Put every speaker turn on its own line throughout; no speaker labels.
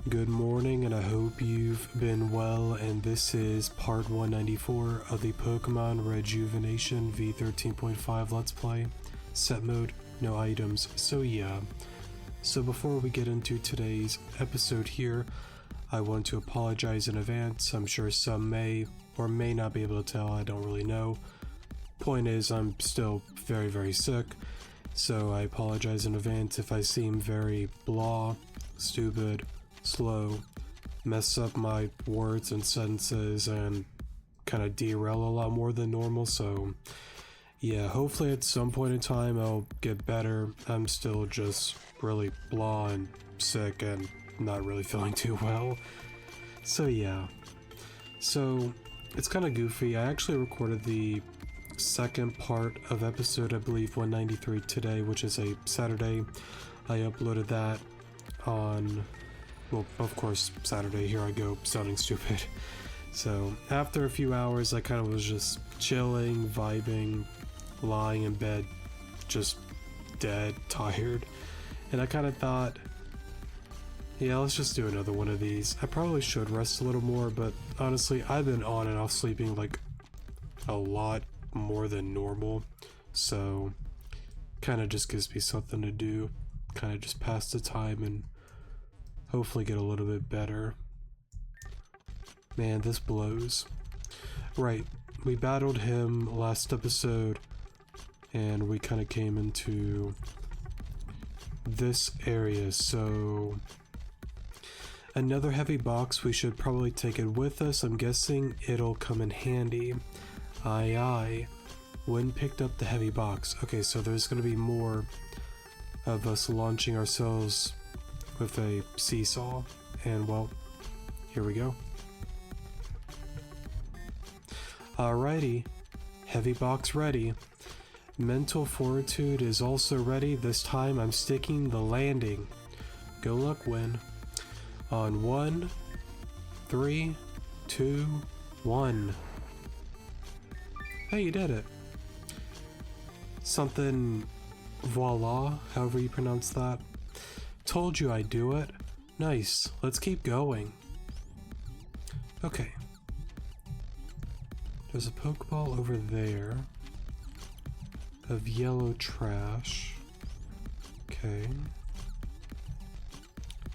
Good morning, and I hope you've been well, and this is part 194 of the Pokemon Rejuvenation V13.5 Let's Play. Set mode, no items, so yeah. So before we get into today's episode here, I want to apologize in advance. I'm sure some may or may not be able to tell, I don't really know. Point is, I'm still very sick, so I apologize in advance if I seem very blah, stupid, slow, mess up my words and sentences, and kind of derail a lot more than normal. So yeah, hopefully at some point in time I'll get better. I'm still just really blah and sick and not really feeling too well. So yeah, so it's kind of goofy. I actually recorded the second part of episode, I believe 193 today, which is a Saturday. I uploaded that on, well, of course, Saturday. Here I go, sounding stupid. So after a few hours, I kind of was just chilling, vibing, lying in bed, just dead, tired. And I kind of thought, yeah, let's just do another one of these. I probably should rest a little more, but honestly, I've been on and off sleeping like a lot more than normal. So kind of just gives me something to do. Kind of just pass the time and hopefully get a little bit better. Man, this blows. Right, we battled him last episode, and we kind of came into this area, so another heavy box. We should probably take it with us. I'm guessing it'll come in handy. Aye. When picked up the heavy box. Okay, so there's going to be more of us launching ourselves with a seesaw, and well, here we go. Alrighty, heavy box ready. Mental fortitude is also ready. This time I'm sticking the landing. Go luck, win. On 1, 3, 2, 1. Hey, you did it. Something voila, however you pronounce that. Told you I'd do it. Nice. Let's keep going. Okay. There's a Pokeball over there of yellow trash. Okay.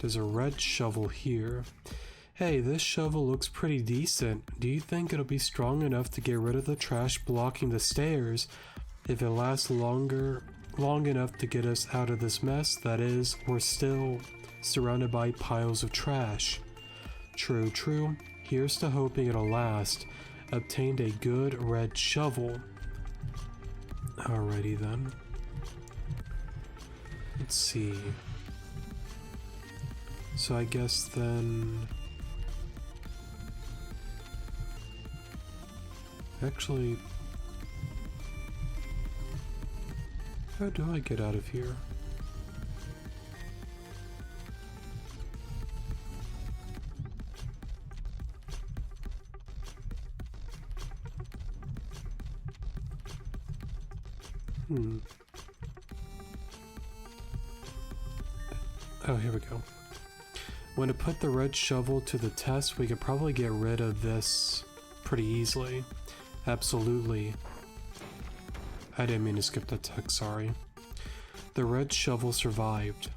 There's a red shovel here. Hey, this shovel looks pretty decent. Do you think it'll be strong enough to get rid of the trash blocking the stairs if it lasts long enough to get us out of this mess? That is, we're still surrounded by piles of trash. True. Here's to hoping it'll last. Obtained a good red shovel. Alrighty then. Let's see. So I guess then... Actually... How do I get out of here? Oh, here we go. When to put the red shovel to the test, we could probably get rid of this pretty easily. Absolutely. I didn't mean to skip that text, sorry. The red shovel survived.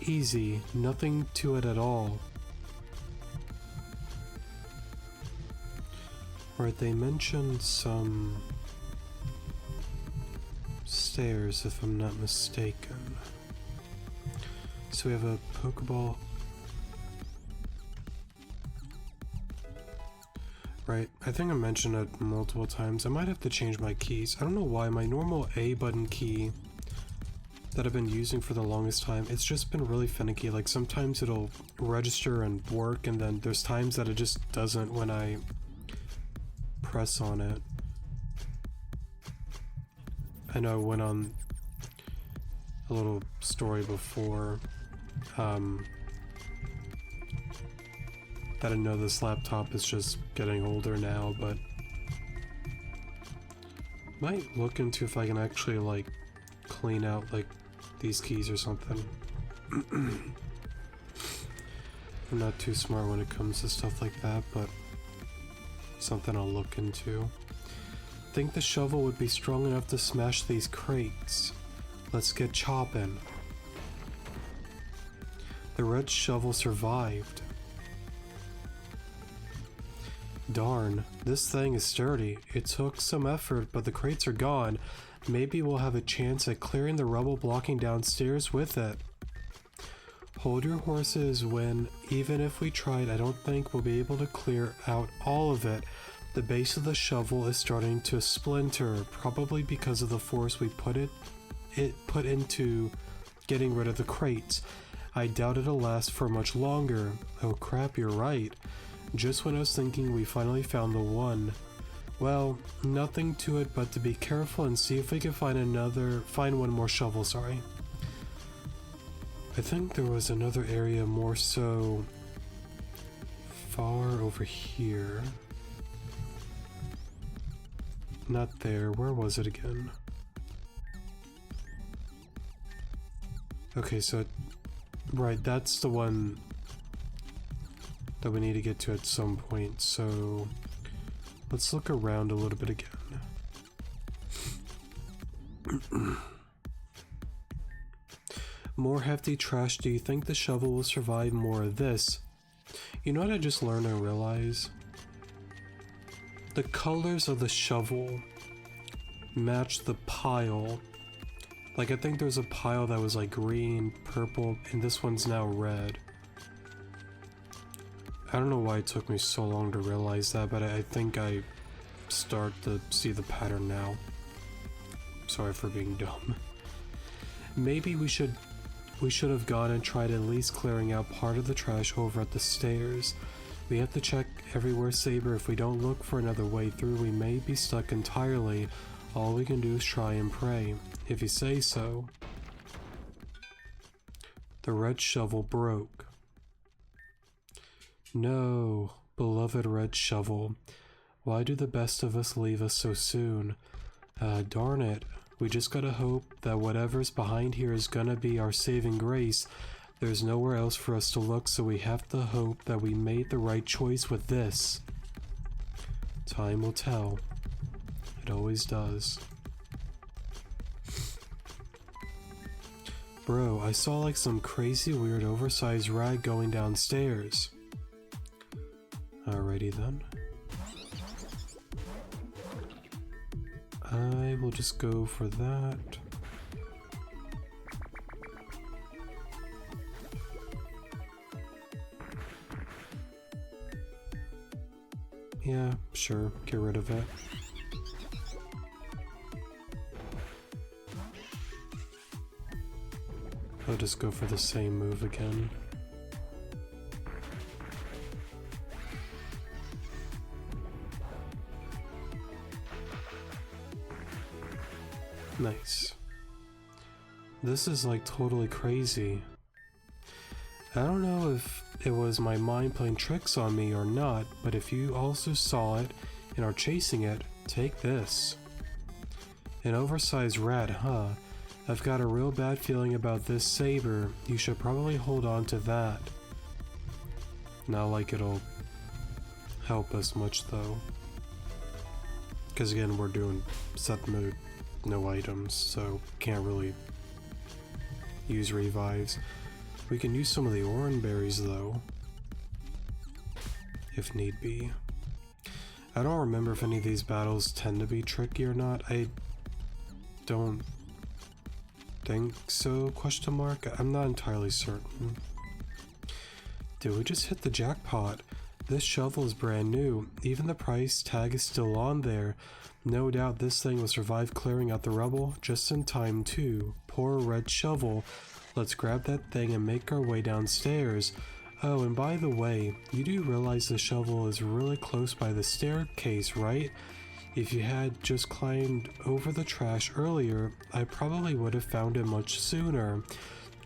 Easy, nothing to it at all. Right, they mentioned some stairs, if I'm not mistaken. So we have a Pokeball. Right, I think I mentioned it multiple times. I might have to change my keys. I don't know why my normal A button key that I've been using for the longest time, it's just been really finicky. Like sometimes it'll register and work, and then there's times that it just doesn't when I press on it. I know I went on a little story before that I know this laptop is just getting older now, but might look into if I can actually like clean out like these keys or something. I'm not too smart when it comes to stuff like that, but something I'll look into. Think the shovel would be strong enough to smash these crates. Let's get chopping. The red shovel survived. Darn, this thing is sturdy. It took some effort, but the crates are gone. Maybe we'll have a chance at clearing the rubble blocking downstairs with it. Hold your horses, Win. Even if we tried, I don't think we'll be able to clear out all of it. The base of the shovel is starting to splinter, probably because of the force we put into getting rid of the crates. I doubt it'll last for much longer. Oh crap, you're right. Just when I was thinking we finally found the one. Well, nothing to it but to be careful and see if we can find one more shovel, sorry. I think there was another area more so far over here. Not there, where was it again? Okay, so, right, that's the one that we need to get to at some point, so let's look around a little bit again. More hefty trash. Do you think the shovel will survive more of this? You know what I just learned and realized? The colors of the shovel match the pile. Like, I think there's a pile that was like green, purple, and this one's now red. I don't know why it took me so long to realize that, but I think I start to see the pattern now. Sorry for being dumb. Maybe we should have gone and tried at least clearing out part of the trash over at the stairs. We have to check everywhere, Saber. If we don't look for another way through, we may be stuck entirely. All we can do is try and pray. If you say so. The red shovel broke. No, beloved red shovel. Why do the best of us leave us so soon? Darn it. We just gotta hope that whatever's behind here is gonna be our saving grace. There's nowhere else for us to look, so we have to hope that we made the right choice with this. Time will tell. It always does. Bro, I saw like some crazy weird oversized rag going downstairs. Alrighty then. I will just go for that. Yeah, sure, get rid of it. I'll just go for the same move again. Nice. This is like totally crazy. I don't know if it was my mind playing tricks on me or not, but if you also saw it and are chasing it, take this. An oversized rat, huh? I've got a real bad feeling about this saber. You should probably hold on to that. Not like it'll help us much though. Because again, we're doing set mode, no items, so can't really use revives. We can use some of the orange berries though, if need be. I don't remember if any of these battles tend to be tricky or not. I don't think so, question mark? I'm not entirely certain. Did we just hit the jackpot? This shovel is brand new. Even the price tag is still on there. No doubt this thing will survive clearing out the rubble just in time too. Poor red shovel. Let's grab that thing and make our way downstairs. Oh, and by the way, you do realize the shovel is really close by the staircase, right? If you had just climbed over the trash earlier, I probably would have found it much sooner.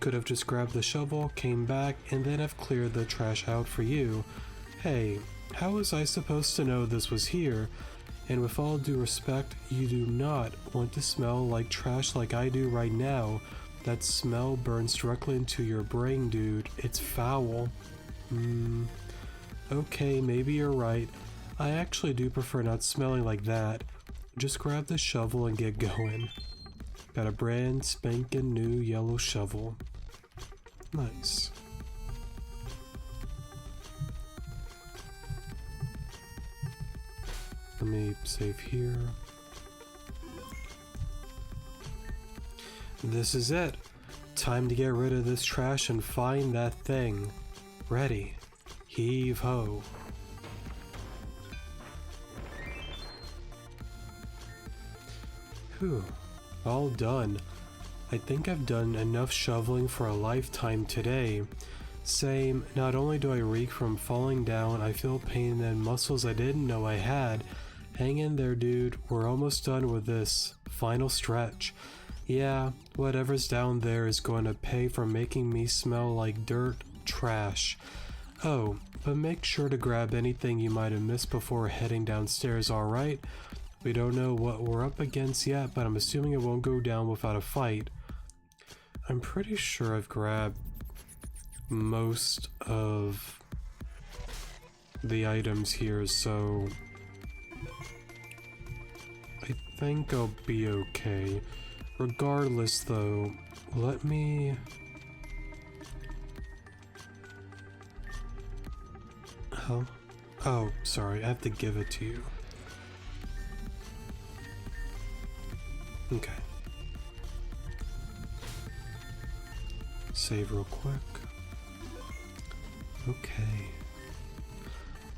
Could have just grabbed the shovel, came back, and then have cleared the trash out for you. Hey, how was I supposed to know this was here? And with all due respect, you do not want to smell like trash like I do right now. That smell burns directly into your brain, dude. It's foul. Okay, maybe you're right. I actually do prefer not smelling like that. Just grab the shovel and get going. Got a brand spanking new yellow shovel. Nice. Let me save here. This is it. Time to get rid of this trash and find that thing. Ready. Heave ho. Whew. All done. I think I've done enough shoveling for a lifetime today. Same, not only do I reek from falling down, I feel pain in muscles I didn't know I had. Hang in there, dude. We're almost done with this. Final stretch. Yeah, whatever's down there is going to pay for making me smell like dirt trash. Oh, but make sure to grab anything you might have missed before heading downstairs, alright? We don't know what we're up against yet, but I'm assuming it won't go down without a fight. I'm pretty sure I've grabbed most of the items here, so I think I'll be okay. Regardless though, let me... Huh? Oh, sorry, I have to give it to you. Okay. Save real quick. Okay.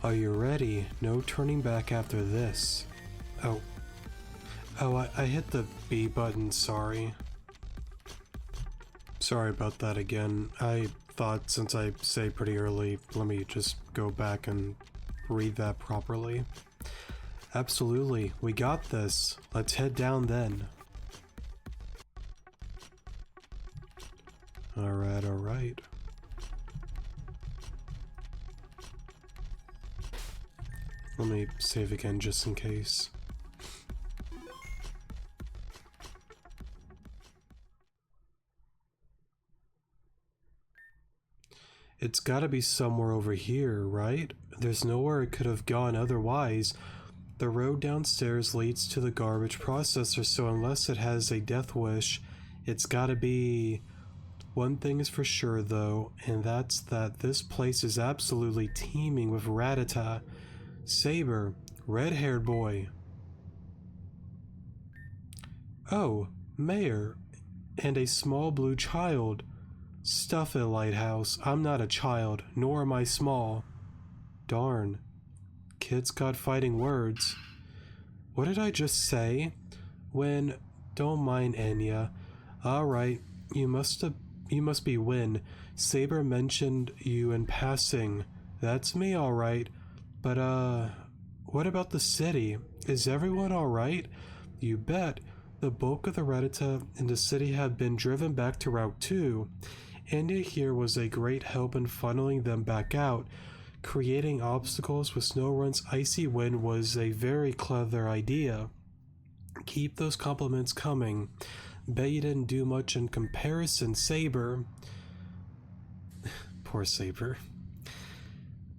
Are you ready? No turning back after this. Oh. Oh, I hit the B button, sorry. Sorry about that again. I thought since I say pretty early, let me just go back and read that properly. Absolutely, we got this. Let's head down then. Alright, alright. Let me save again just in case. It's gotta be somewhere over here, right? There's nowhere it could have gone otherwise. The road downstairs leads to the garbage processor, so unless it has a death wish, it's gotta be... One thing is for sure though, and that's that this place is absolutely teeming with Rattata. Saber, red-haired boy. Oh, Mayor, and a small blue child. Stuff it, Lighthouse. I'm not a child, nor am I small. Darn. Kids got fighting words. What did I just say? When... Don't mind Enya. Alright, you must be Win. Saber mentioned you in passing. That's me, alright. But, what about the city? Is everyone alright? You bet. The bulk of the Rattata in the city have been driven back to Route 2. Enya here was a great help in funneling them back out. Creating obstacles with SnowRun's icy wind was a very clever idea. Keep those compliments coming. Bet you didn't do much in comparison, Saber. Poor Saber.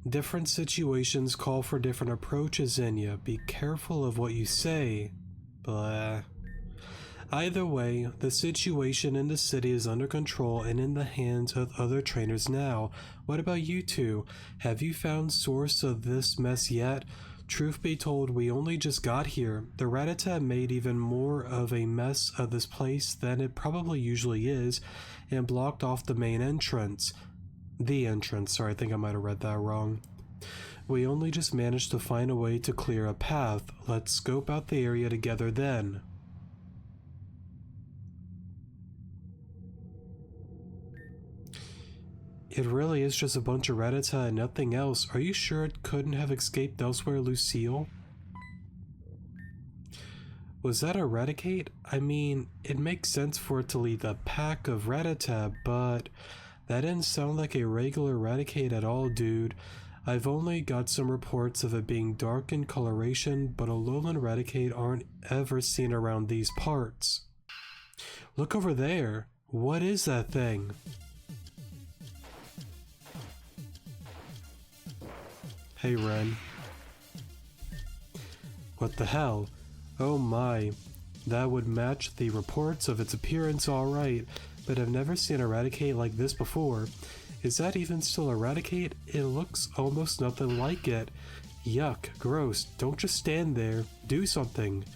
Different situations call for different approaches, Enya. Be careful of what you say. Blah. Either way, the situation in the city is under control and in the hands of other trainers now. What about you two? Have you found source of this mess yet? Truth be told, we only just got here. The Rattata made even more of a mess of this place than it probably usually is, and blocked off the main entrance. The entrance, sorry, I think I might have read that wrong. We only just managed to find a way to clear a path. Let's scope out the area together then. It really is just a bunch of Rattata and nothing else. Are you sure it couldn't have escaped elsewhere, Lucille? Was that Eradicate? I mean, it makes sense for it to lead a pack of Rattata, but that didn't sound like a regular Eradicate at all, dude. I've only got some reports of it being dark in coloration, but Alolan Eradicate aren't ever seen around these parts. Look over there. What is that thing? Hey, Ren. What the hell? Oh my. That would match the reports of its appearance alright, but I've never seen Eradicate like this before. Is that even still Eradicate? It looks almost nothing like it. Yuck, gross, don't just stand there, do something.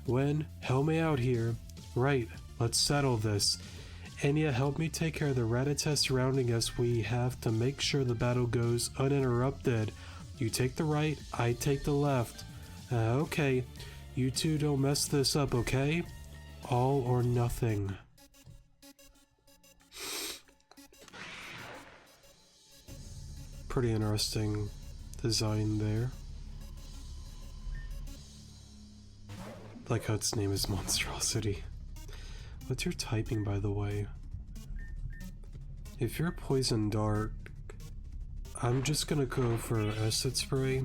Wen, help me out here. Right, let's settle this. Enya, help me take care of the Rattata surrounding us. We have to make sure the battle goes uninterrupted. You take the right, I take the left. Okay, you two don't mess this up, okay? All or nothing. Pretty interesting design there. Like how its name is Monstrosity. What's your typing, by the way? If you're Poison Dark, I'm just gonna go for Acid Spray.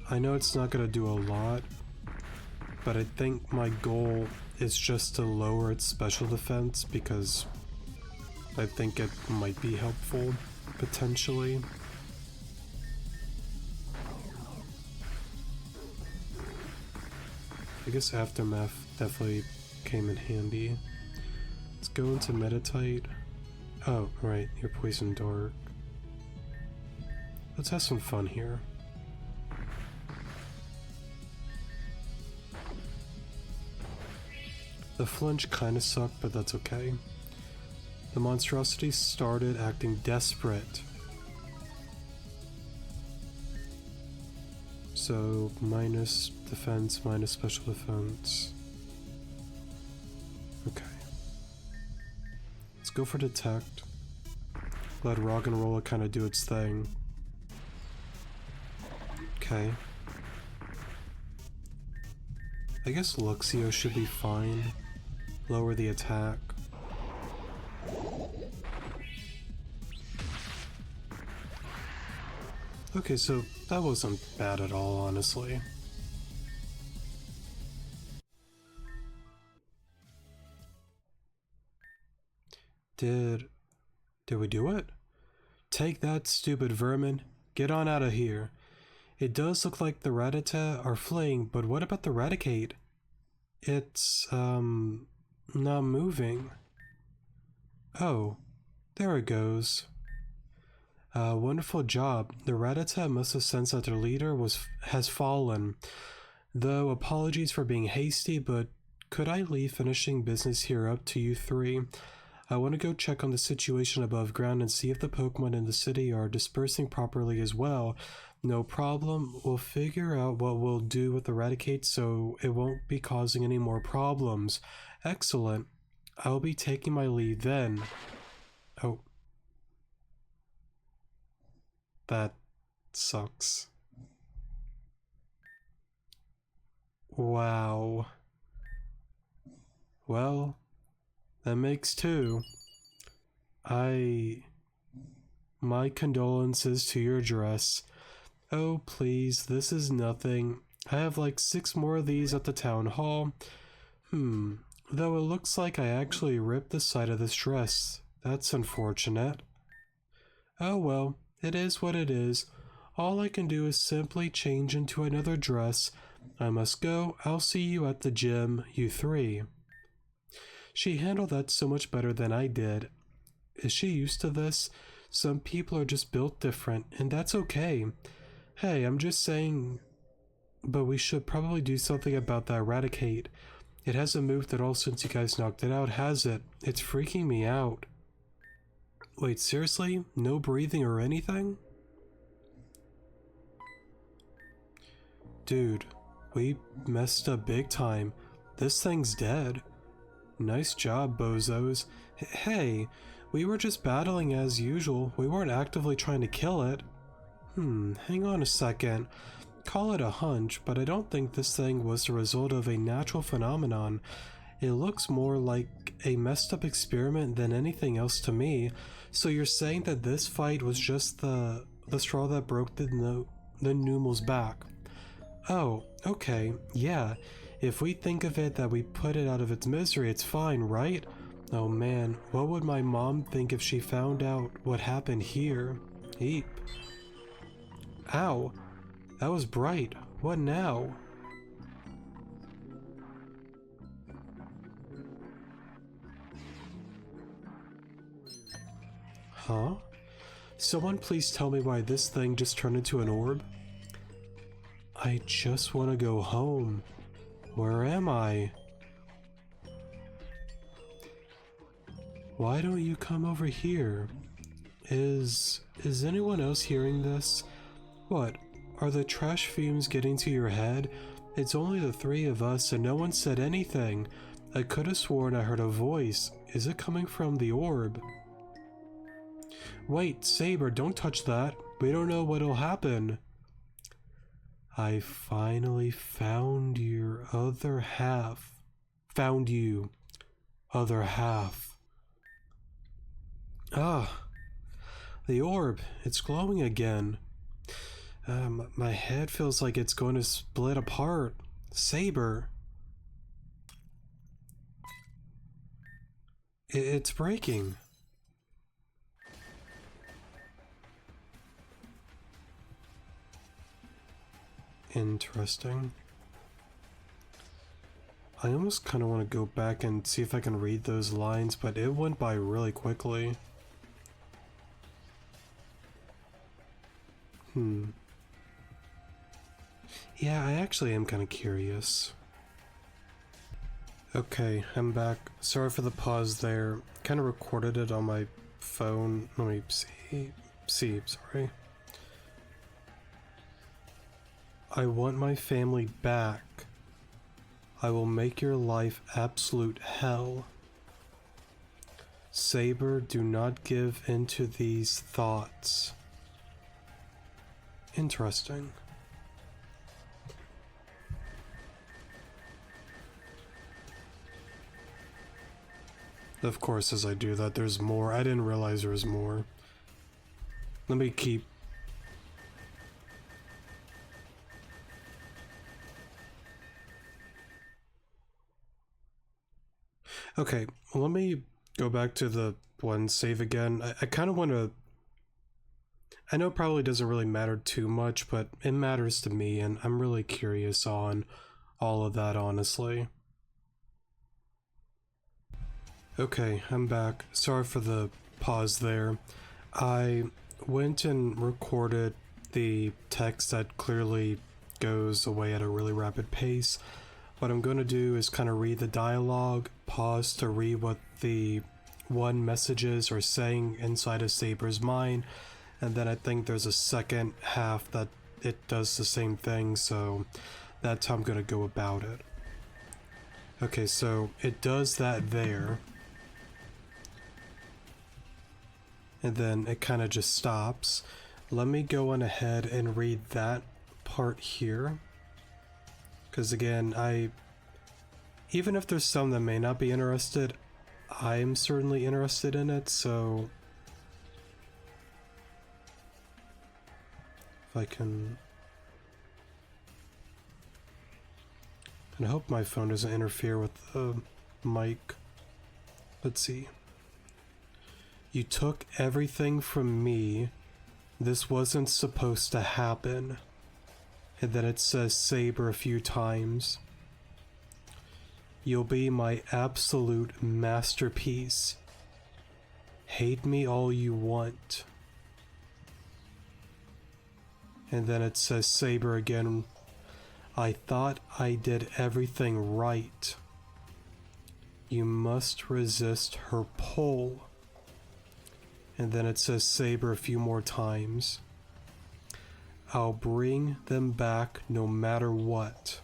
I know it's not gonna do a lot, but I think my goal is just to lower its special defense because I think it might be helpful, potentially. I guess Aftermath definitely came in handy. Let's go into Meditite. Oh, right, you're Poison Dark. Let's have some fun here. The flinch kinda sucked, but that's okay. The monstrosity started acting desperate. So, minus defense, minus special defense. Okay. Let's go for detect. Let rock and roll kind of do its thing. Okay. I guess Luxio should be fine. Lower the attack. Okay, so that wasn't bad at all, honestly. Did we do it? Take that, stupid vermin. Get on out of here. It does look like the Rattata are fleeing, but what about the Raticate? It's, not moving. Oh, there it goes. Wonderful job. The Rattata must have sensed that their leader has fallen. Though apologies for being hasty, but could I leave finishing business here up to you three? I want to go check on the situation above ground and see if the Pokemon in the city are dispersing properly as well. No problem. We'll figure out what we'll do with Eradicate so it won't be causing any more problems. Excellent. I'll be taking my leave then. Oh. That sucks. Wow. Well, that makes two. My condolences to your dress. Oh, please, this is nothing. I have like 6 more of these at the town hall. Though it looks like I actually ripped the side of this dress. That's unfortunate. Oh well, it is what it is. All I can do is simply change into another dress. I must go. I'll see you at the gym, you three. She handled that so much better than I did. Is she used to this? Some people are just built different, and that's okay. Hey, I'm just saying... But we should probably do something about that Eradicate. It hasn't moved at all since you guys knocked it out, has it? It's freaking me out. Wait, seriously? No breathing or anything? Dude, we messed up big time. This thing's dead. Nice job, bozos. Hey, we were just battling as usual. We weren't actively trying to kill it. Hang on a second. Call it a hunch, but I don't think this thing was the result of a natural phenomenon. It looks more like a messed up experiment than anything else to me. So you're saying that this fight was just the straw that broke the Numel's back? Oh, okay, yeah. If we think of it that we put it out of its misery, it's fine, right? Oh man, what would my mom think if she found out what happened here? Eep. Ow! That was bright. What now? Huh? Someone please tell me why this thing just turned into an orb? I just want to go home. Where am I? Why don't you come over here? Is anyone else hearing this? What? Are the trash fumes getting to your head? It's only the three of us and no one said anything. I could have sworn I heard a voice. Is it coming from the orb? Wait, Saber, don't touch that. We don't know what'll happen. I finally found your other half. Found you. Other half. Ah. The orb. It's glowing again. My head feels like it's going to split apart. Saber. It's breaking. Interesting. I almost kind of want to go back and see if I can read those lines, but it went by really quickly. Yeah, I actually am kind of curious. Okay, I'm back. Sorry for the pause there. Kind of recorded it on my phone. Let me see, sorry. I want my family back. I will make your life absolute hell. Saber, do not give into these thoughts. Interesting. Of course, as I do that, there's more. I didn't realize there was more. Let me keep... Okay, let me go back to the one save again. I kind of want to... I know it probably doesn't really matter too much, but it matters to me, and I'm really curious on all of that, honestly. Okay, I'm back. Sorry for the pause there. I went and recorded the text that clearly goes away at a really rapid pace. What I'm going to do is kind of read the dialogue, pause to read what the one messages are saying inside of Saber's mind, and then I think there's a second half that it does the same thing, so that's how I'm going to go about it. Okay, so it does that there. And then it kind of just stops. Let me go on ahead and read that part here. Because again, even if there's some that may not be interested, I'm certainly interested in it, so... If I can... And I hope my phone doesn't interfere with the mic. Let's see. You took everything from me. This wasn't supposed to happen. And then it says Saber a few times. You'll be my absolute masterpiece. Hate me all you want. And then it says Saber again. I thought I did everything right. You must resist her pull. And then it says Saber a few more times. I'll bring them back no matter what.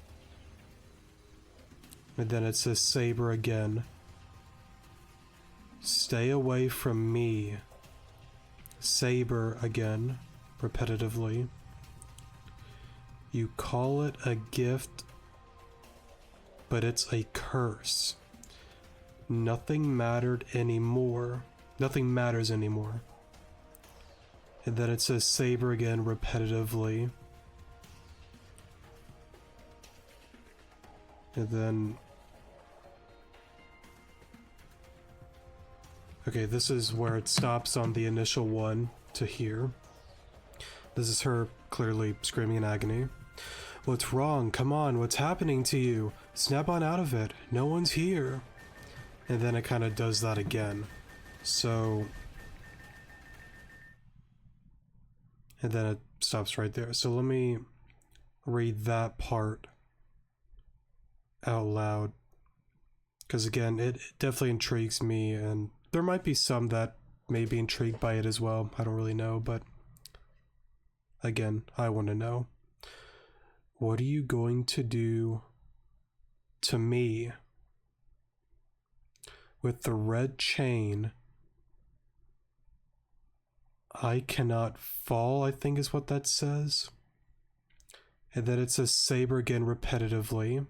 And then it says Saber again. Stay away from me. Saber again, repetitively. You call it a gift, but it's a curse. Nothing mattered anymore. Nothing matters anymore. And then it says Saber again repetitively. And then... Okay, this is where it stops on the initial one to here. This is her clearly screaming in agony. What's wrong? Come on, what's happening to you? Snap on out of it. No one's here. And then it kind of does that again. So... and then it stops right there. So let me read that part out loud. Because again, it definitely intrigues me, and there might be some that may be intrigued by it as well. I don't really know, but again, I want to know. What are you going to do to me with the red chain? I cannot fall, I think is what that says. And then it says Saber again repetitively.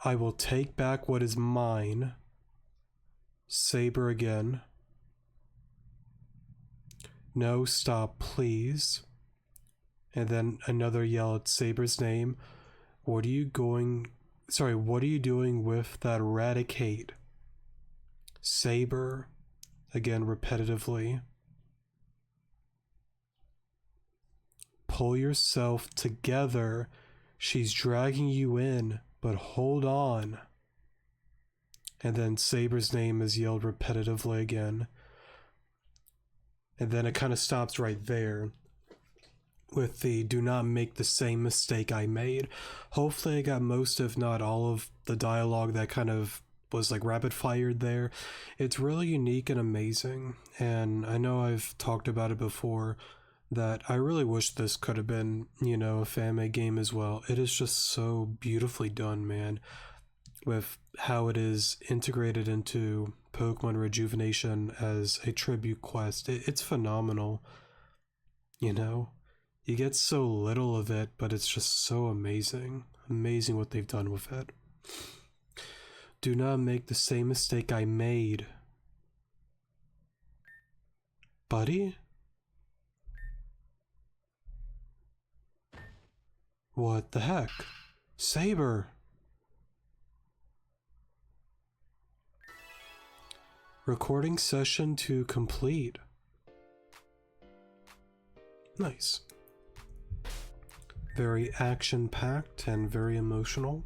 I will take back what is mine. Saber again. No, stop, please. And then another yell at Saber's name. What are you doing with that Eradicate? Saber. Again, repetitively. Pull yourself together. She's dragging you in, but hold on. And then Saber's name is yelled repetitively again. And then it kind of stops right there with the do not make the same mistake I made. Hopefully I got most, if not all, of the dialogue that kind of was like rapid fired there. It's really unique and amazing, and I know I've talked about it before that I really wish this could have been, you know, a fan-made game as well. It is just so beautifully done, man, with how it is integrated into Pokemon Rejuvenation as a tribute quest. It's phenomenal, you know? You get so little of it, but it's just so amazing. Amazing what they've done with it. Do not make the same mistake I made. Buddy? What the heck? Saber! Recording session to complete. Nice. Very action-packed and very emotional.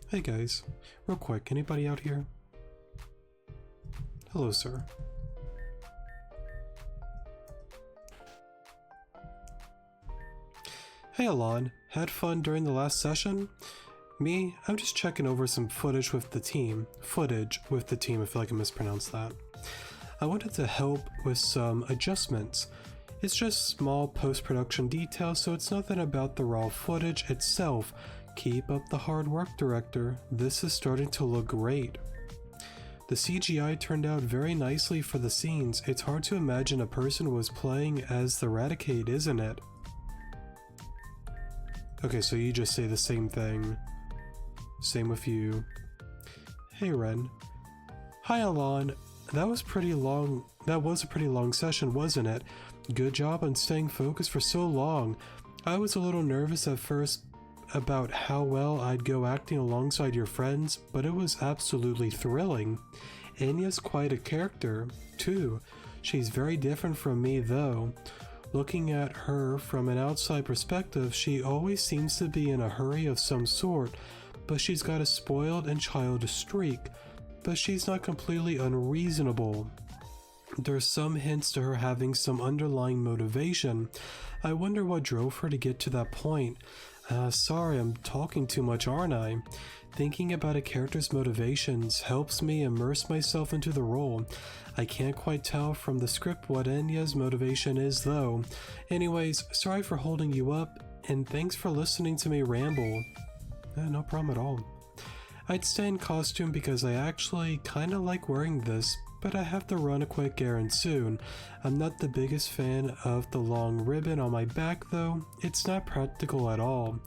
Hey guys, real quick, anybody out here? Hello, sir. Hey Alon, had fun during the last session? Me, I'm just checking over some footage with the team. I feel like I mispronounced that. I wanted to help with some adjustments. It's just small post-production details, so it's nothing about the raw footage itself. Keep up the hard work, director. This is starting to look great. The CGI turned out very nicely for the scenes. It's hard to imagine a person was playing as the Eradicate, isn't it? Okay, so you just say the same thing. Same with you. Hey Ren. Hi Alon. That was a pretty long session, wasn't it? Good job on staying focused for so long. I was a little nervous at first about how well I'd go acting alongside your friends, but it was absolutely thrilling. Anya's quite a character, too. She's very different from me, though. Looking at her from an outside perspective, she always seems to be in a hurry of some sort, but she's got a spoiled and childish streak. But she's not completely unreasonable. There's some hints to her having some underlying motivation. I wonder what drove her to get to that point. Sorry, I'm talking too much, aren't I? Thinking about a character's motivations helps me immerse myself into the role. I can't quite tell from the script what Anya's motivation is, though. Anyways, sorry for holding you up, and thanks for listening to me ramble. No problem at all. I'd stay in costume because I actually kinda like wearing this, but I have to run a quick errand soon. I'm not the biggest fan of the long ribbon on my back though. It's not practical at all.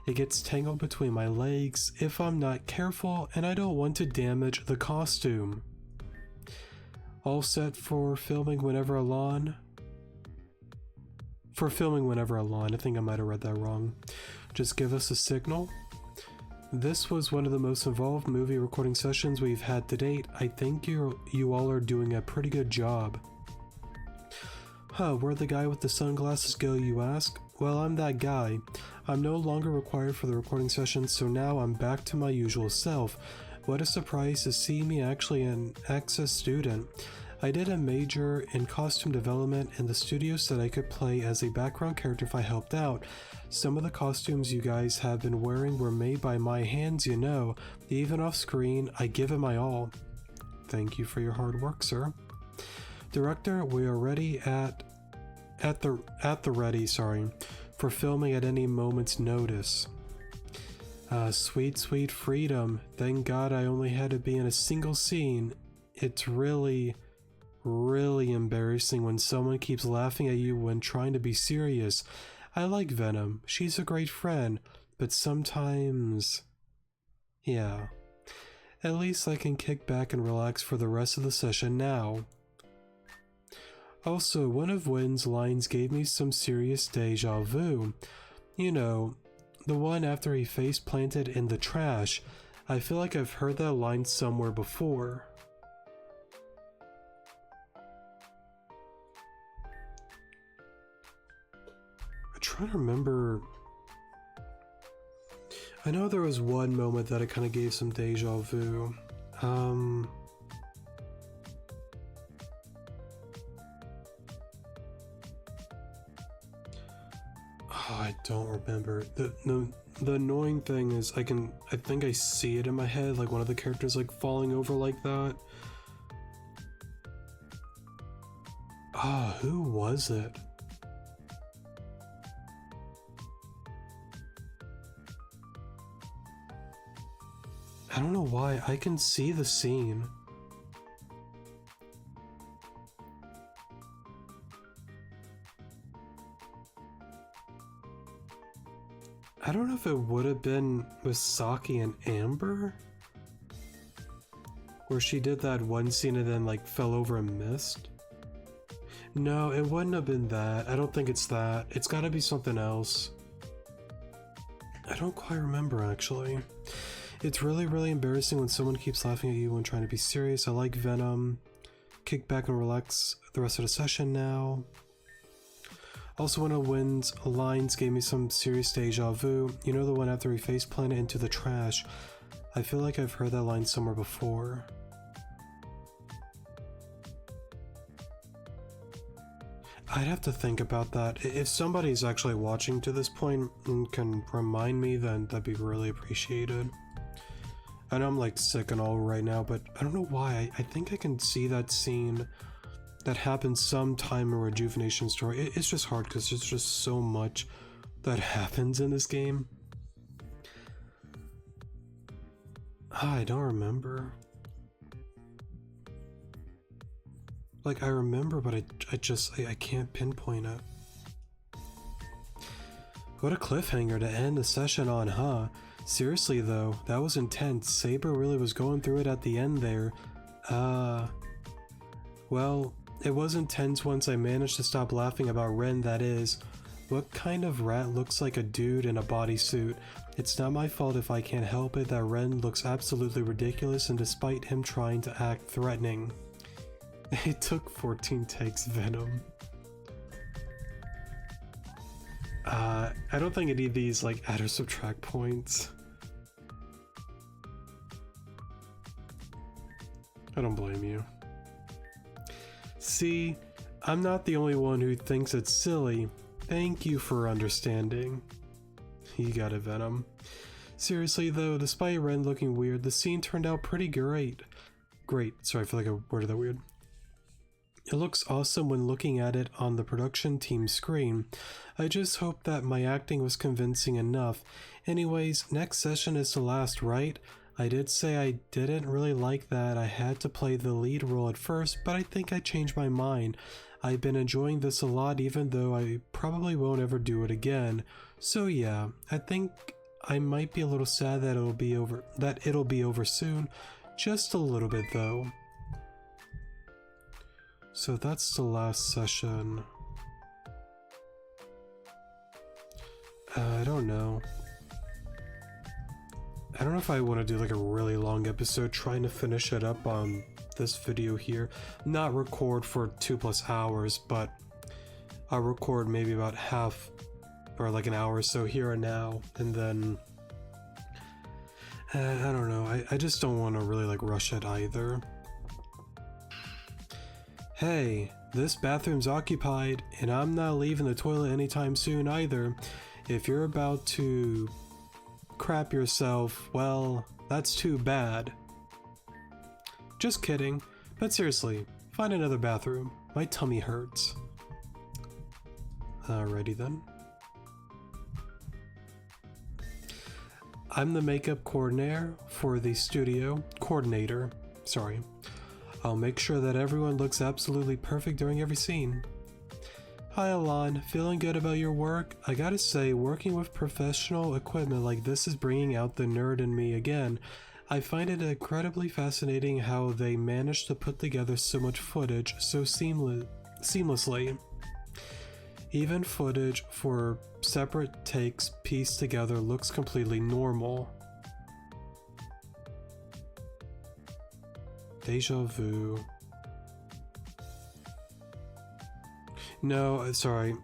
It gets tangled between my legs if I'm not careful, and I don't want to damage the costume. All set for filming whenever Alon? I think I might have read that wrong. Just give us a signal. This was one of the most involved movie recording sessions we've had to date. I think you all are doing a pretty good job. Huh, where'd the guy with the sunglasses go, you ask? Well, I'm that guy. I'm no longer required for the recording session, so now I'm back to my usual self. What a surprise to see me actually an Access student. I did a major in costume development, and the studio said I could play as a background character if I helped out. Some of the costumes you guys have been wearing were made by my hands, you know. Even off screen, I give it my all. Thank you for your hard work, sir. Director, we are ready at the ready, for filming at any moment's notice. Sweet, sweet freedom. Thank God I only had to be in a single scene. It's really embarrassing when someone keeps laughing at you when trying to be serious. I like Venom. She's a great friend, but sometimes... yeah. At least I can kick back and relax for the rest of the session now. Also, one of Wynn's lines gave me some serious deja vu. You know, the one after he face planted in the trash. I feel like I've heard that line somewhere before. I'm trying to remember. I know there was one moment that it kind of gave some deja vu. I don't remember. The annoying thing is I think I see it in my head, like one of the characters like falling over like that. Who was it? I don't know why, I can see the scene. I don't know if it would have been with Saki and Amber? Where she did that one scene and then like fell over and missed? No, it wouldn't have been that. I don't think it's that. It's gotta be something else. I don't quite remember actually. It's really embarrassing when someone keeps laughing at you when trying to be serious. I like Venom. Kick back and relax the rest of the session now. Also, one of Wynn's lines gave me some serious deja vu. You know, the one after he face planted into the trash. I feel like I've heard that line somewhere before. I'd have to think about that. If somebody's actually watching to this point and can remind me, then that'd be really appreciated. I know I'm like sick and all right now, but I don't know why. I think I can see that scene that happens sometime in Rejuvenation story. It's just hard because there's just so much that happens in this game. I don't remember. Like, I remember, but I can't pinpoint it. What a cliffhanger to end the session on, huh? Seriously though, that was intense. Saber really was going through it at the end there. Well, it was intense once I managed to stop laughing about Ren, that is. What kind of rat looks like a dude in a bodysuit? It's not my fault if I can't help it that Ren looks absolutely ridiculous, and despite him trying to act threatening. It took 14 takes, Venom. I don't think any of these like add or subtract points. I don't blame you. See, I'm not the only one who thinks it's silly. Thank you for understanding. You got it, Venom. Seriously though, despite Ren looking weird, the scene turned out pretty great. Sorry, I feel like I worded that weird. It looks awesome when looking at it on the production team screen. I just hope that my acting was convincing enough. Anyways, next session is the last, right? I did say I didn't really like that I had to play the lead role at first, but I think I changed my mind. I've been enjoying this a lot, even though I probably won't ever do it again. So yeah, I think I might be a little sad that it'll be over soon. Just a little bit though. So that's the last session. I don't know. I don't know if I want to do like a really long episode trying to finish it up on this video here. Not record for 2+ hours, but I'll record maybe about half or like an hour or so here and now, and then I don't know, I just don't want to really like rush it either. Hey, this bathroom's occupied, and I'm not leaving the toilet anytime soon either. If you're about to crap yourself, well, that's too bad. Just kidding, but seriously, find another bathroom. My tummy hurts. Alrighty then. I'm the makeup coordinator for the studio. Sorry. I'll make sure that everyone looks absolutely perfect during every scene. Hi Alon, feeling good about your work? I gotta say, working with professional equipment like this is bringing out the nerd in me again. I find it incredibly fascinating how they managed to put together so much footage so seamlessly. Even footage for separate takes pieced together looks completely normal. Deja vu. No, sorry.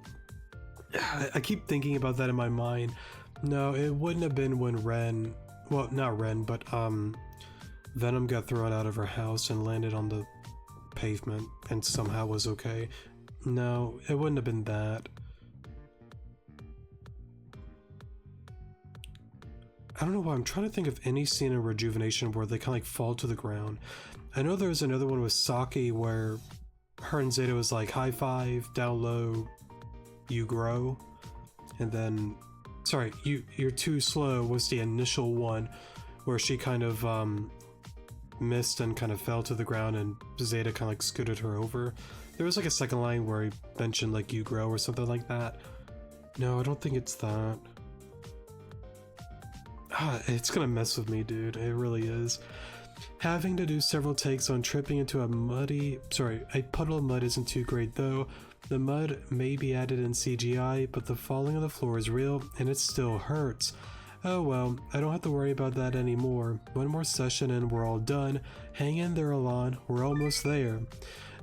I keep thinking about that in my mind. No, it wouldn't have been when Ren, well, not Ren, but Venom got thrown out of her house and landed on the pavement and somehow was okay. No, it wouldn't have been that. I don't know why, I'm trying to think of any scene in Rejuvenation where they kind of like fall to the ground. I know there's another one with Saki where her and Zeta was like high five, down low, you grow. And then, sorry, you're too slow was the initial one where she kind of missed and kind of fell to the ground and Zeta kind of like scooted her over. There was like a second line where he mentioned like you grow or something like that. No, I don't think it's that. It's gonna mess with me, dude. It really is. Having to do several takes on tripping into a puddle of mud isn't too great though. The mud may be added in CGI, but the falling on the floor is real and it still hurts. Oh well, I don't have to worry about that anymore. One more session and we're all done. Hang in there, Alon. We're almost there.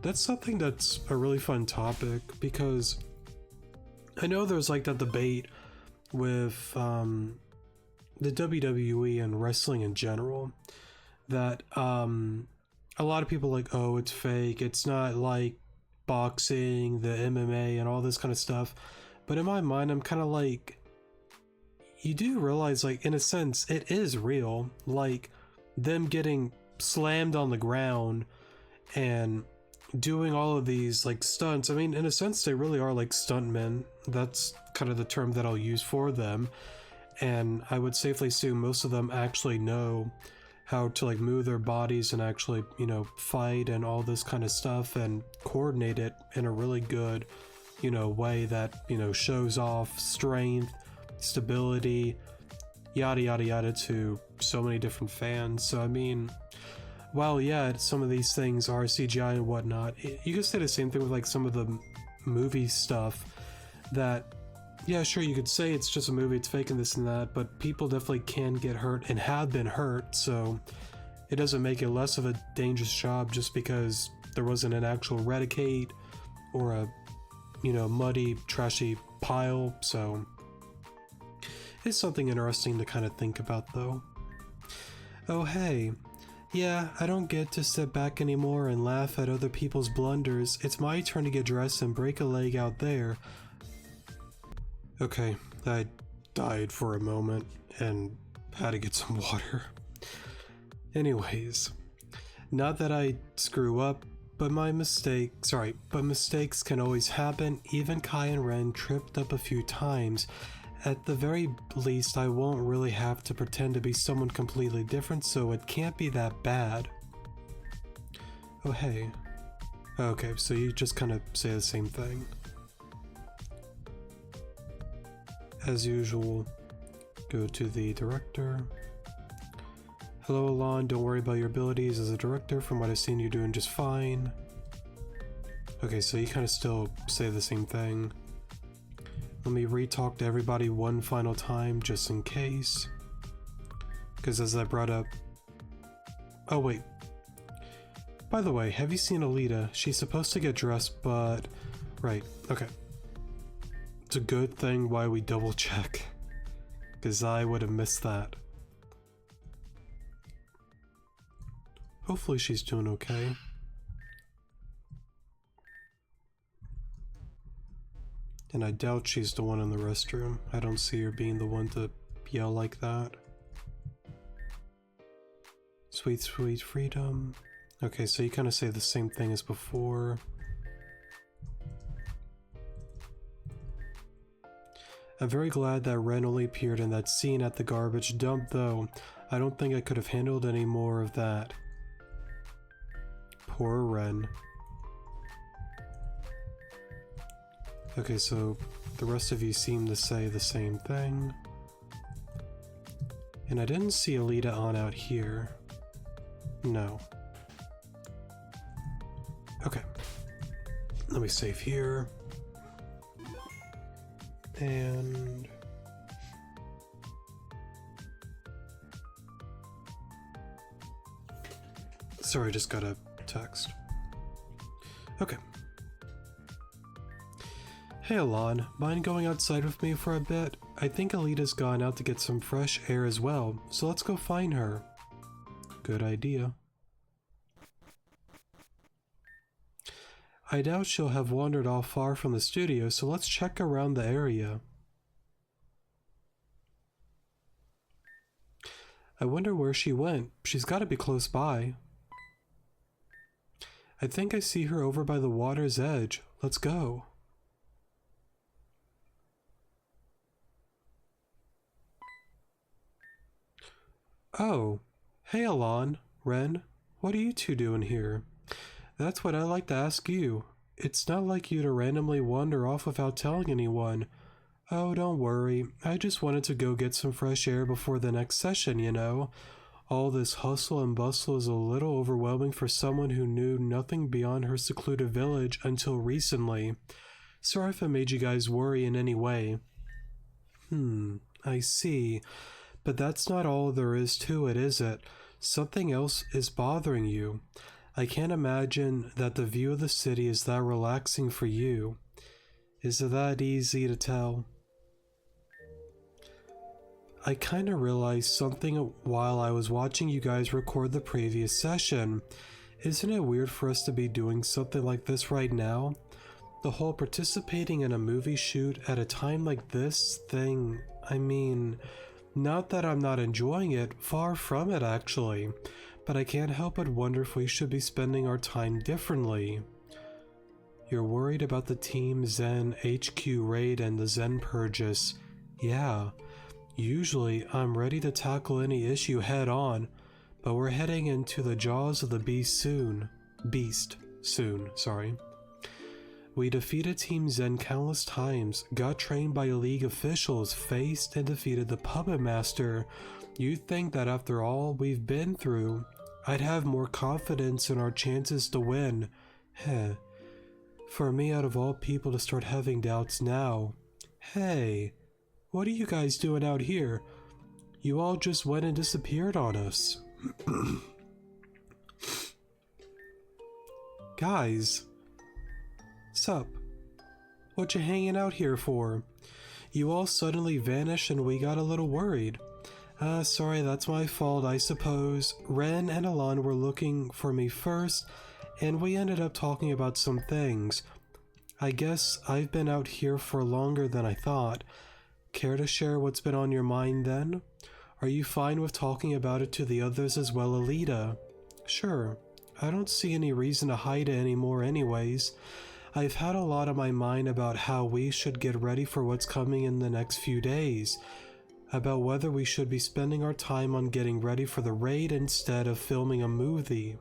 That's something that's a really fun topic because I know there's like that debate with the WWE and wrestling in general that a lot of people are like, oh, it's fake, it's not like boxing, the MMA and all this kind of stuff. But in my mind, I'm kind of like, you do realize like in a sense it is real, like them getting slammed on the ground and doing all of these like stunts. I mean, in a sense they really are like stuntmen. That's kind of the term that I'll use for them. And I would safely assume most of them actually know how to like move their bodies and actually, you know, fight and all this kind of stuff and coordinate it in a really good, you know, way that, you know, shows off strength, stability, yada yada yada to so many different fans. So I mean, while yeah, some of these things are CGI and whatnot, you can say the same thing with like some of the movie stuff that, yeah, sure, you could say it's just a movie, it's fake and this and that, but people definitely can get hurt and have been hurt, so it doesn't make it less of a dangerous job just because there wasn't an actual Redicate or a, you know, muddy, trashy pile. So it's something interesting to kind of think about though. Oh hey, yeah, I don't get to sit back anymore and laugh at other people's blunders. It's my turn to get dressed and break a leg out there. Okay, I died for a moment and had to get some water. Anyways, not that I screw up, but mistakes can always happen. Even Kai and Ren tripped up a few times. At the very least, I won't really have to pretend to be someone completely different, so it can't be that bad. Oh hey. Okay, so you just kind of say the same thing. As usual, go to the director. Hello Alon, don't worry about your abilities as a director. From what I've seen, you're doing just fine. Okay, so you kind of still say the same thing. Let me re-talk to everybody one final time just in case. Because as I brought up... Oh wait. By the way, have you seen Alita? She's supposed to get dressed, but... Right, okay. It's a good thing why we double check. Because I would have missed that. Hopefully she's doing okay. And I doubt she's the one in the restroom. I don't see her being the one to yell like that. Sweet, sweet freedom. Okay, so you kind of say the same thing as before. I'm very glad that Ren only appeared in that scene at the garbage dump, though. I don't think I could have handled any more of that. Poor Ren. Okay, so the rest of you seem to say the same thing. And I didn't see Alita on out here. No. Okay. Let me save here. And... Sorry, I just got a text. Okay. Hey Alon, mind going outside with me for a bit? I think Alita's gone out to get some fresh air as well, so let's go find her. Good idea. I doubt she'll have wandered off far from the studio, so let's check around the area. I wonder where she went. She's gotta be close by. I think I see her over by the water's edge. Let's go. Oh, hey Alon, Ren, what are you two doing here? That's what I like to ask you. It's not like you to randomly wander off without telling anyone. Oh, don't worry, I just wanted to go get some fresh air before the next session, you know. All this hustle and bustle is a little overwhelming for someone who knew nothing beyond her secluded village until recently. Sorry if I made you guys worry in any way. I see. But that's not all there is to it, is it? Something else is bothering you. I can't imagine that the view of the city is that relaxing for you. Is it that easy to tell? I kinda realized something while I was watching you guys record the previous session. Isn't it weird for us to be doing something like this right now? The whole participating in a movie shoot at a time like this thing, I mean... Not that I'm not enjoying it, far from it actually, but I can't help but wonder if we should be spending our time differently. You're worried about the Team Zen HQ raid and the Zen purges. Yeah, usually I'm ready to tackle any issue head on, but we're heading into the jaws of the beast soon. We defeated Team Zen countless times, got trained by League officials, faced and defeated the Puppet Master. You'd think that after all we've been through, I'd have more confidence in our chances to win. For me out of all people to start having doubts now. Hey, what are you guys doing out here? You all just went and disappeared on us. Guys. Sup? What you hanging out here for? You all suddenly vanished and we got a little worried. Sorry, that's my fault, I suppose. Ren and Alon were looking for me first, and we ended up talking about some things. I guess I've been out here for longer than I thought. Care to share what's been on your mind then? Are you fine with talking about it to the others as well, Alita? Sure. I don't see any reason to hide it anymore anyways. I've had a lot on my mind about how we should get ready for what's coming in the next few days. About whether we should be spending our time on getting ready for the raid instead of filming a movie.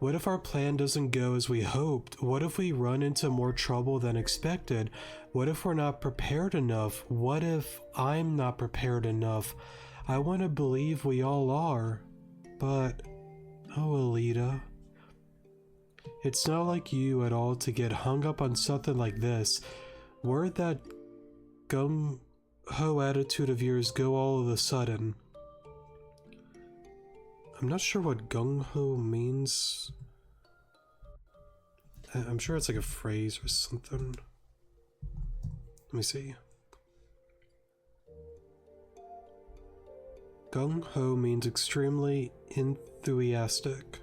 What if our plan doesn't go as we hoped? What if we run into more trouble than expected? What if we're not prepared enough? What if I'm not prepared enough? I want to believe we all are. But, oh Alita. It's not like you at all to get hung up on something like this. Where'd that gung-ho attitude of yours go all of a sudden? I'm not sure what gung-ho means. I'm sure it's like a phrase or something. Let me see. Gung-ho means extremely enthusiastic.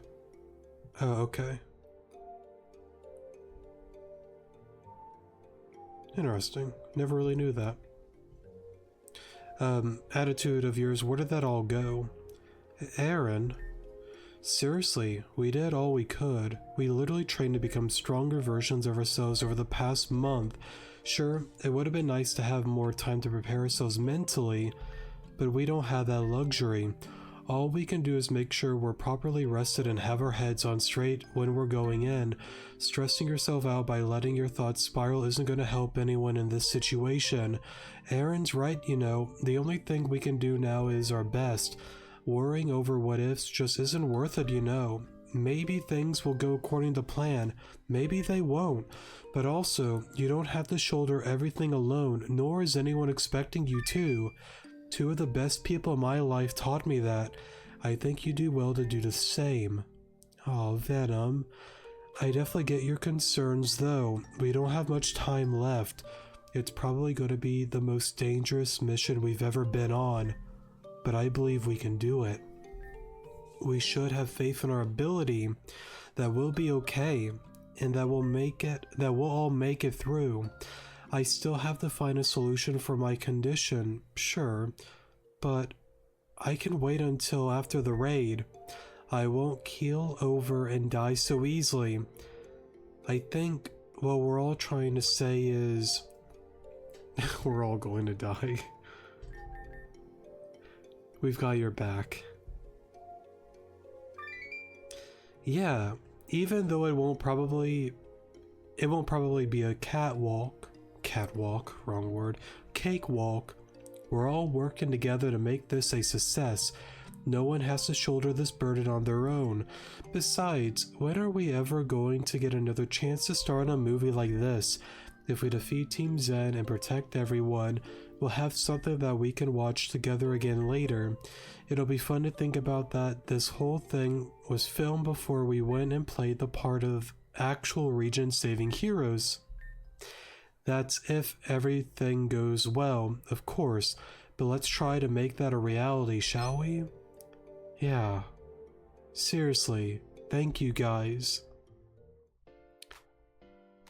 Oh, okay. Interesting. Never really knew that. Attitude of yours, where did that all go? Aaron? Seriously, we did all we could. We literally trained to become stronger versions of ourselves over the past month. Sure, it would have been nice to have more time to prepare ourselves mentally, but we don't have that luxury. All we can do is make sure we're properly rested and have our heads on straight when we're going in. Stressing yourself out by letting your thoughts spiral isn't going to help anyone in this situation. Aaron's right, you know, the only thing we can do now is our best. Worrying over what ifs just isn't worth it, you know. Maybe things will go according to plan, maybe they won't, but also, you don't have to shoulder everything alone, nor is anyone expecting you to. Two of the best people in my life taught me that. I think you do well to do the same. Oh, Venom. I definitely get your concerns though. We don't have much time left. It's probably going to be the most dangerous mission we've ever been on. But I believe we can do it. We should have faith in our ability, that we'll be okay, and that we'll all make it through. I still have to find a solution for my condition, sure, but I can wait until after the raid. I won't keel over and die so easily. I think what we're all trying to say is we're all going to die. We've got your back. Yeah, even though it won't probably be a catwalk, wrong word, cakewalk. We're all working together to make this a success. No one has to shoulder this burden on their own. Besides, when are we ever going to get another chance to star in a movie like this? If we defeat Team Zen and protect everyone, we'll have something that we can watch together again later. It'll be fun to think about that this whole thing was filmed before we went and played the part of actual region-saving heroes. That's if everything goes well, of course, but let's try to make that a reality, shall we? Yeah. Seriously, thank you guys.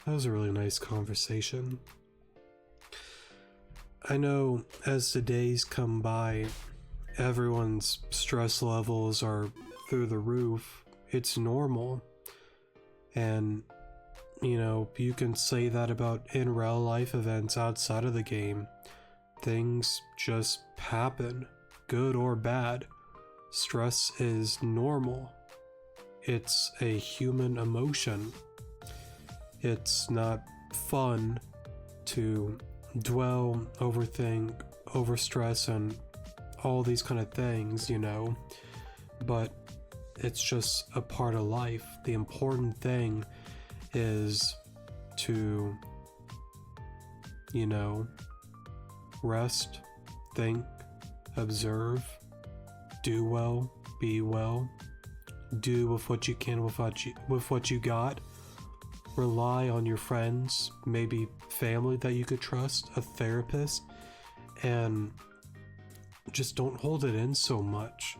That was a really nice conversation. I know as the days come by, everyone's stress levels are through the roof. It's normal. And, you know, you can say that about in real life events outside of the game. Things just happen, good or bad. Stress is normal. It's a human emotion. It's not fun to dwell, overthink, overstress, and all these kind of things, you know, but it's just a part of life. The important thing is to, you know, rest, think, observe, do well, be well, do with what you can with what you got. Rely on your friends, maybe family that you could trust, a therapist, and just don't hold it in so much.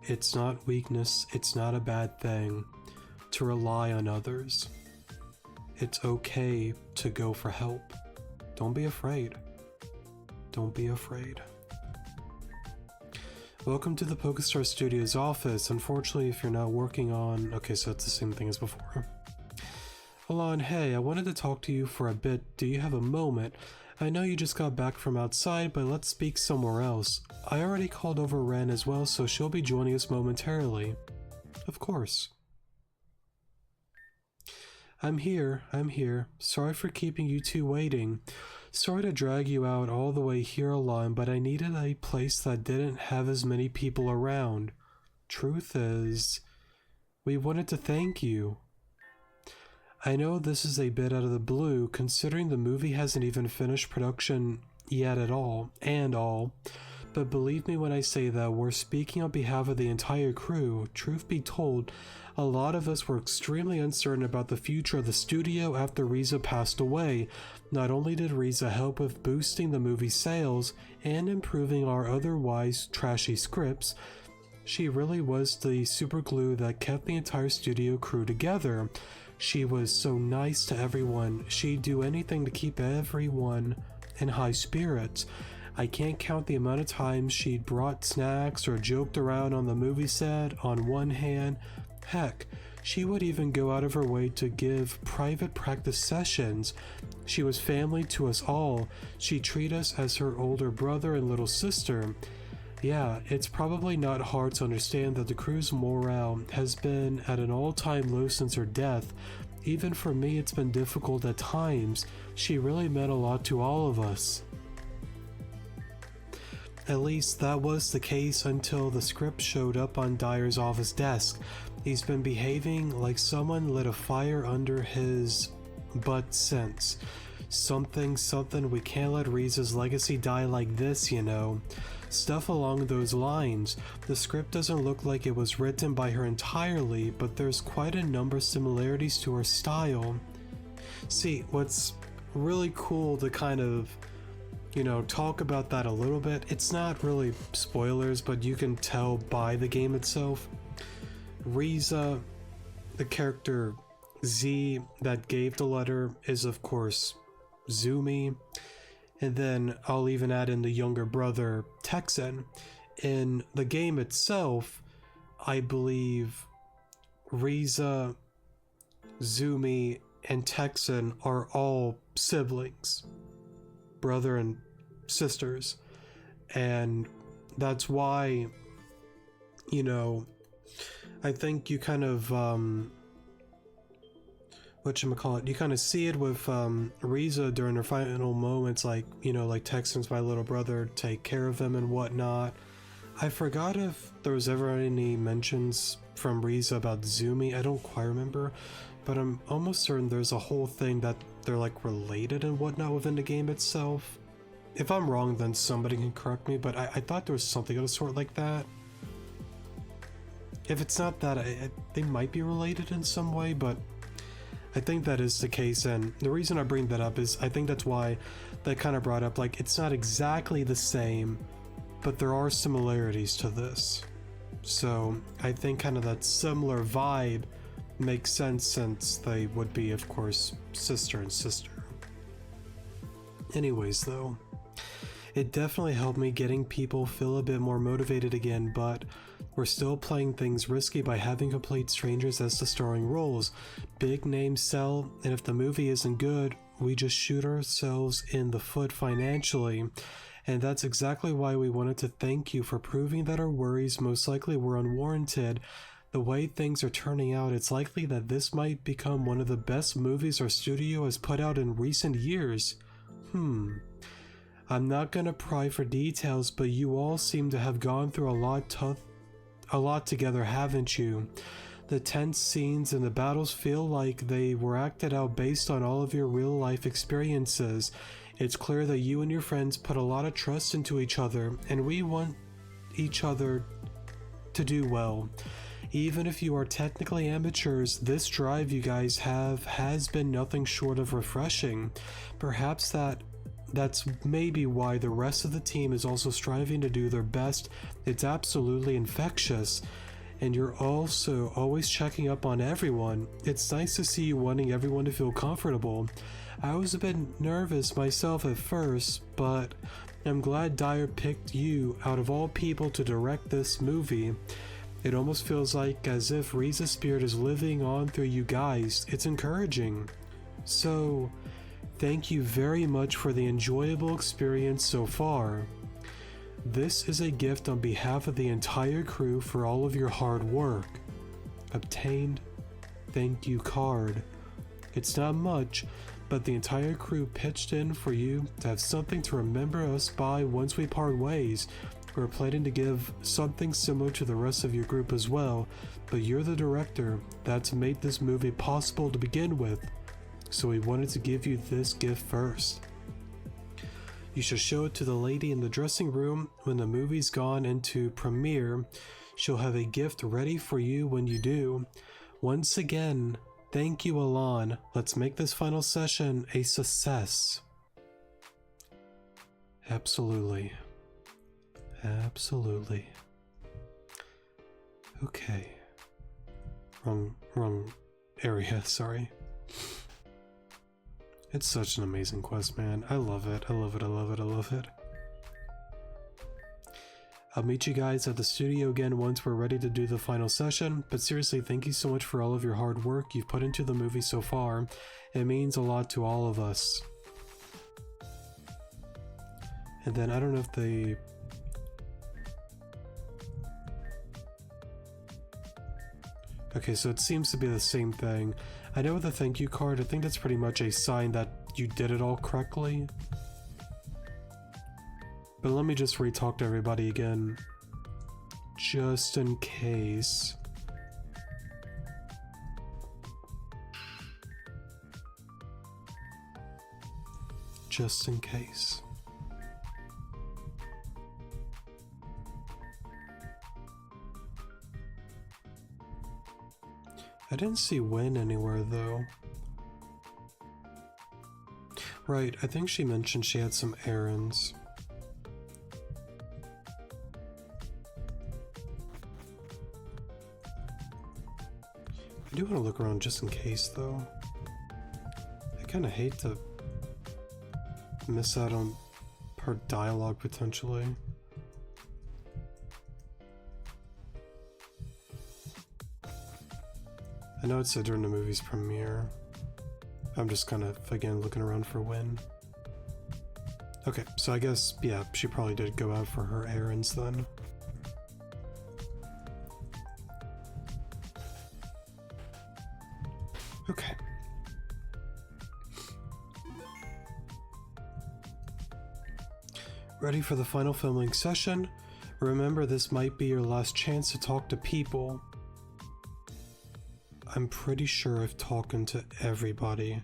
It's not weakness, it's not a bad thing to rely on others. It's okay to go for help. Don't be afraid. Don't be afraid. Welcome to the PokeStar Studios office. Unfortunately, if you're not working on... Okay, so it's the same thing as before. Alon, hey, I wanted to talk to you for a bit. Do you have a moment? I know you just got back from outside, but let's speak somewhere else. I already called over Ren as well, so she'll be joining us momentarily. Of course. I'm here. Sorry for keeping you two waiting. Sorry to drag you out all the way here, Alon, but I needed a place that didn't have as many people around. Truth is, we wanted to thank you. I know this is a bit out of the blue, considering the movie hasn't even finished production yet at all, but believe me when I say that we're speaking on behalf of the entire crew. Truth be told, a lot of us were extremely uncertain about the future of the studio after Riza passed away. Not only did Riza help with boosting the movie's sales and improving our otherwise trashy scripts, she really was the super glue that kept the entire studio crew together. She was so nice to everyone. She'd do anything to keep everyone in high spirits. I can't count the amount of times she'd brought snacks or joked around on the movie set on one hand. Heck, she would even go out of her way to give private practice sessions. She was family to us all. She'd treat us as her older brother and little sister. Yeah, it's probably not hard to understand that the crew's morale has been at an all-time low since her death. Even for me, it's been difficult at times. She really meant a lot to all of us. At least that was the case until the script showed up on Dyer's office desk. He's been behaving like someone lit a fire under his butt since. Something, we can't let Riza's legacy die like this, you know. Stuff along those lines. The script doesn't look like it was written by her entirely, but there's quite a number of similarities to her style. See, what's really cool to kind of, you know, talk about that a little bit. It's not really spoilers, but you can tell by the game itself. Riza, the character Z that gave the letter, is of course Zumi. And then I'll even add in the younger brother, Texan. In the game itself, I believe Riza, Zumi, and Texan are all siblings, brother and sisters. And that's why, you know, I think you kind of, you kind of see it with Riza during her final moments, like, you know, like Texan's my little brother, take care of him and whatnot. I forgot if there was ever any mentions from Riza about Zumi. I don't quite remember, but I'm almost certain there's a whole thing that they're like related and whatnot within the game itself. If I'm wrong, then somebody can correct me, but I thought there was something of the sort like that. If it's not that, they might be related in some way, but I think that is the case, and the reason I bring that up is I think that's why they kind of brought up, like, it's not exactly the same, but there are similarities to this. So I think kind of that similar vibe makes sense since they would be, of course, sister and sister. Anyways, though, it definitely helped me getting people feel a bit more motivated again, but we're still playing things risky by having complete strangers as the starring roles. Big names sell, and if the movie isn't good, we just shoot ourselves in the foot financially. And that's exactly why we wanted to thank you for proving that our worries most likely were unwarranted. The way things are turning out, it's likely that this might become one of the best movies our studio has put out in recent years. I'm not gonna pry for details, but you all seem to have gone through a lot together, haven't you? The tense scenes and the battles feel like they were acted out based on all of your real-life experiences. It's clear that you and your friends put a lot of trust into each other, and we want each other to do well. Even if you are technically amateurs, this drive you guys have has been nothing short of refreshing. Perhaps that's maybe why the rest of the team is also striving to do their best. It's absolutely infectious. And you're also always checking up on everyone. It's nice to see you wanting everyone to feel comfortable. I was a bit nervous myself at first, but I'm glad Dyer picked you out of all people to direct this movie. It almost feels like as if Riza's spirit is living on through you guys. It's encouraging. So, thank you very much for the enjoyable experience so far. This is a gift on behalf of the entire crew for all of your hard work. Obtained thank you card. It's not much, but the entire crew pitched in for you to have something to remember us by once we part ways. We're planning to give something similar to the rest of your group as well, but you're the director that's made this movie possible to begin with, so we wanted to give you this gift first. You should show it to the lady in the dressing room when the movie's gone into premiere. She'll have a gift ready for you when you do. Once again, thank you, Alon. Let's make this final session a success. Absolutely. Absolutely. Okay. Wrong area, sorry. It's such an amazing quest, man. I love it. I love it. I love it. I love it. I'll meet you guys at the studio again once we're ready to do the final session, but seriously, thank you so much for all of your hard work you've put into the movie so far. It means a lot to all of us. And then I don't know if they... Okay, so it seems to be the same thing. I know with the thank you card, I think that's pretty much a sign that you did it all correctly. But let me just re-talk to everybody again, just in case. Just in case. I didn't see Win anywhere though. Right, I think she mentioned she had some errands. I do want to look around just in case though. I kind of hate to miss out on her dialogue potentially. I know it said during the movie's premiere. I'm just kind of, again, looking around for Win. Okay, so I guess, yeah, she probably did go out for her errands then. Okay. Ready for the final filming session? Remember, this might be your last chance to talk to people. I'm pretty sure I've talked to everybody,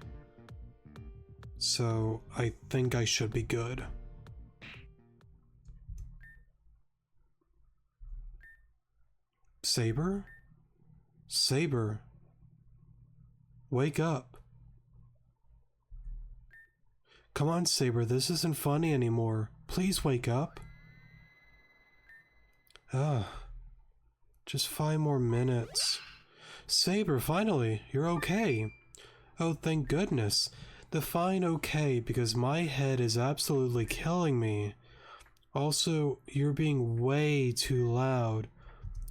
so I think I should be good. Saber? Saber? Wake up. Come on, Saber, this isn't funny anymore. Please wake up. Just 5 more minutes. Saber, finally, you're okay. Oh, thank goodness. Define okay, because my head is absolutely killing me. Also, you're being way too loud.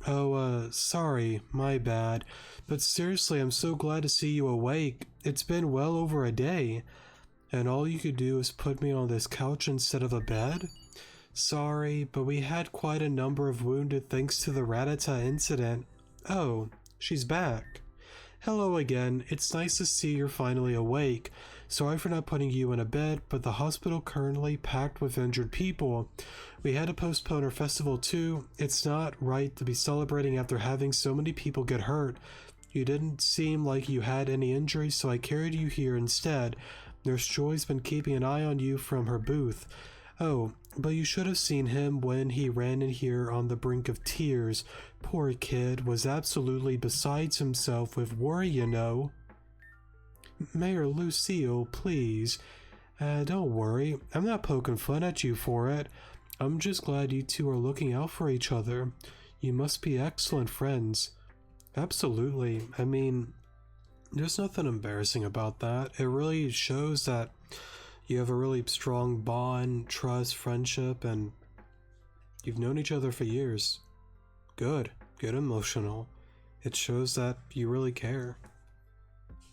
Oh, sorry, my bad. But seriously, I'm so glad to see you awake. It's been well over a day. And all you could do is put me on this couch instead of a bed? Sorry, but we had quite a number of wounded thanks to the Ratata incident. Oh, she's back. Hello again, it's nice to see you're finally awake. Sorry for not putting you in a bed, but the hospital currently packed with injured people. We had to postpone our festival too. It's not right to be celebrating after having so many people get hurt. You didn't seem like you had any injuries, so I carried you here instead. Nurse Joy's been keeping an eye on you from her booth. Oh, but you should have seen him when he ran in here on the brink of tears. Poor kid was absolutely besides himself with worry, you know. Mayor Lucille, please. Don't worry. I'm not poking fun at you for it. I'm just glad you two are looking out for each other. You must be excellent friends. Absolutely. I mean, there's nothing embarrassing about that. It really shows that you have a really strong bond, trust, friendship, and you've known each other for years. Good emotional. It shows that you really care.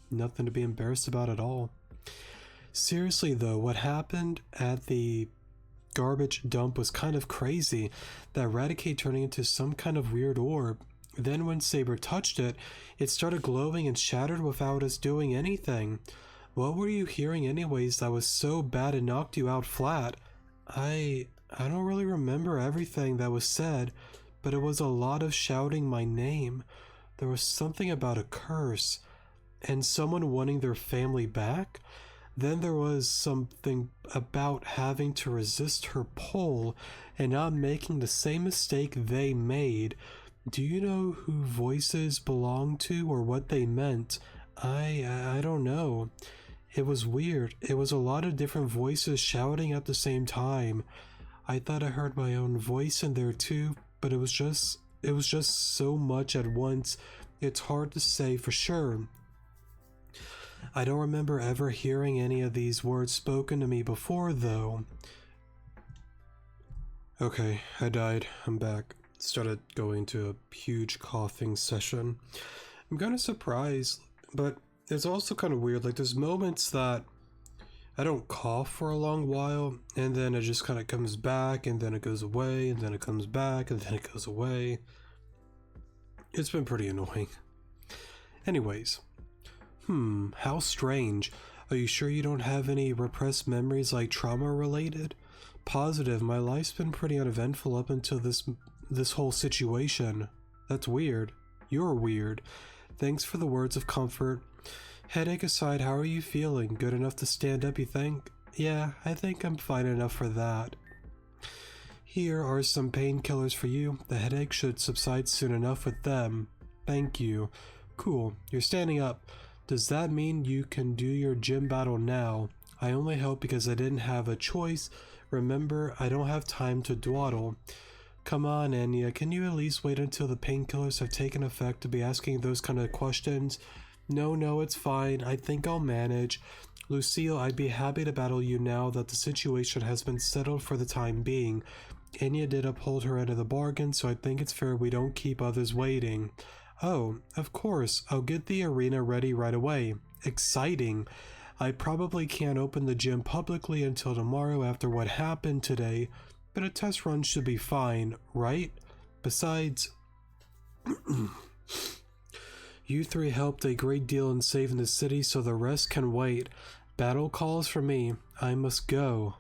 Nothing to be embarrassed about at all. Seriously though, what happened at the garbage dump was kind of crazy. That Raticate turning into some kind of weird orb. Then when Saber touched it, it started glowing and shattered without us doing anything. What were you hearing anyways that was so bad it knocked you out flat? I don't really remember everything that was said, but it was a lot of shouting my name. There was something about a curse, and someone wanting their family back? Then there was something about having to resist her pull and not making the same mistake they made. Do you know who voices belong to or what they meant? I don't know. It was weird. It was a lot of different voices shouting at the same time. I thought I heard my own voice in there too, but it was just so much at once. It's hard to say for sure. I don't remember ever hearing any of these words spoken to me before though. Okay, I died. I'm back. Started going to a huge coughing session. I'm kind of surprised, but it's also kind of weird. Like, there's moments that I don't cough for a long while, and then it just kind of comes back, and then it goes away, and then it comes back, and then it goes away. It's been pretty annoying. Anyways, how strange. Are you sure you don't have any repressed memories, like trauma related? Positive, my life's been pretty uneventful up until this whole situation. That's weird. You're weird. Thanks for the words of comfort. Headache aside, how are you feeling? Good enough to stand up, you think? Yeah, I think I'm fine enough for that. Here are some painkillers for you. The headache should subside soon enough with them. Thank you. Cool, you're standing up. Does that mean you can do your gym battle now? I only help because I didn't have a choice. Remember, I don't have time to dawdle. Come on, Anya, can you at least wait until the painkillers have taken effect to be asking those kind of questions? No, it's fine. I think I'll manage. Lucille, I'd be happy to battle you now that the situation has been settled for the time being. Anya did uphold her end of the bargain, so I think it's fair we don't keep others waiting. Oh, of course. I'll get the arena ready right away. Exciting. I probably can't open the gym publicly until tomorrow after what happened today, but a test run should be fine, right? Besides, you three helped a great deal in saving the city, so the rest can wait. Battle calls for me. I must go.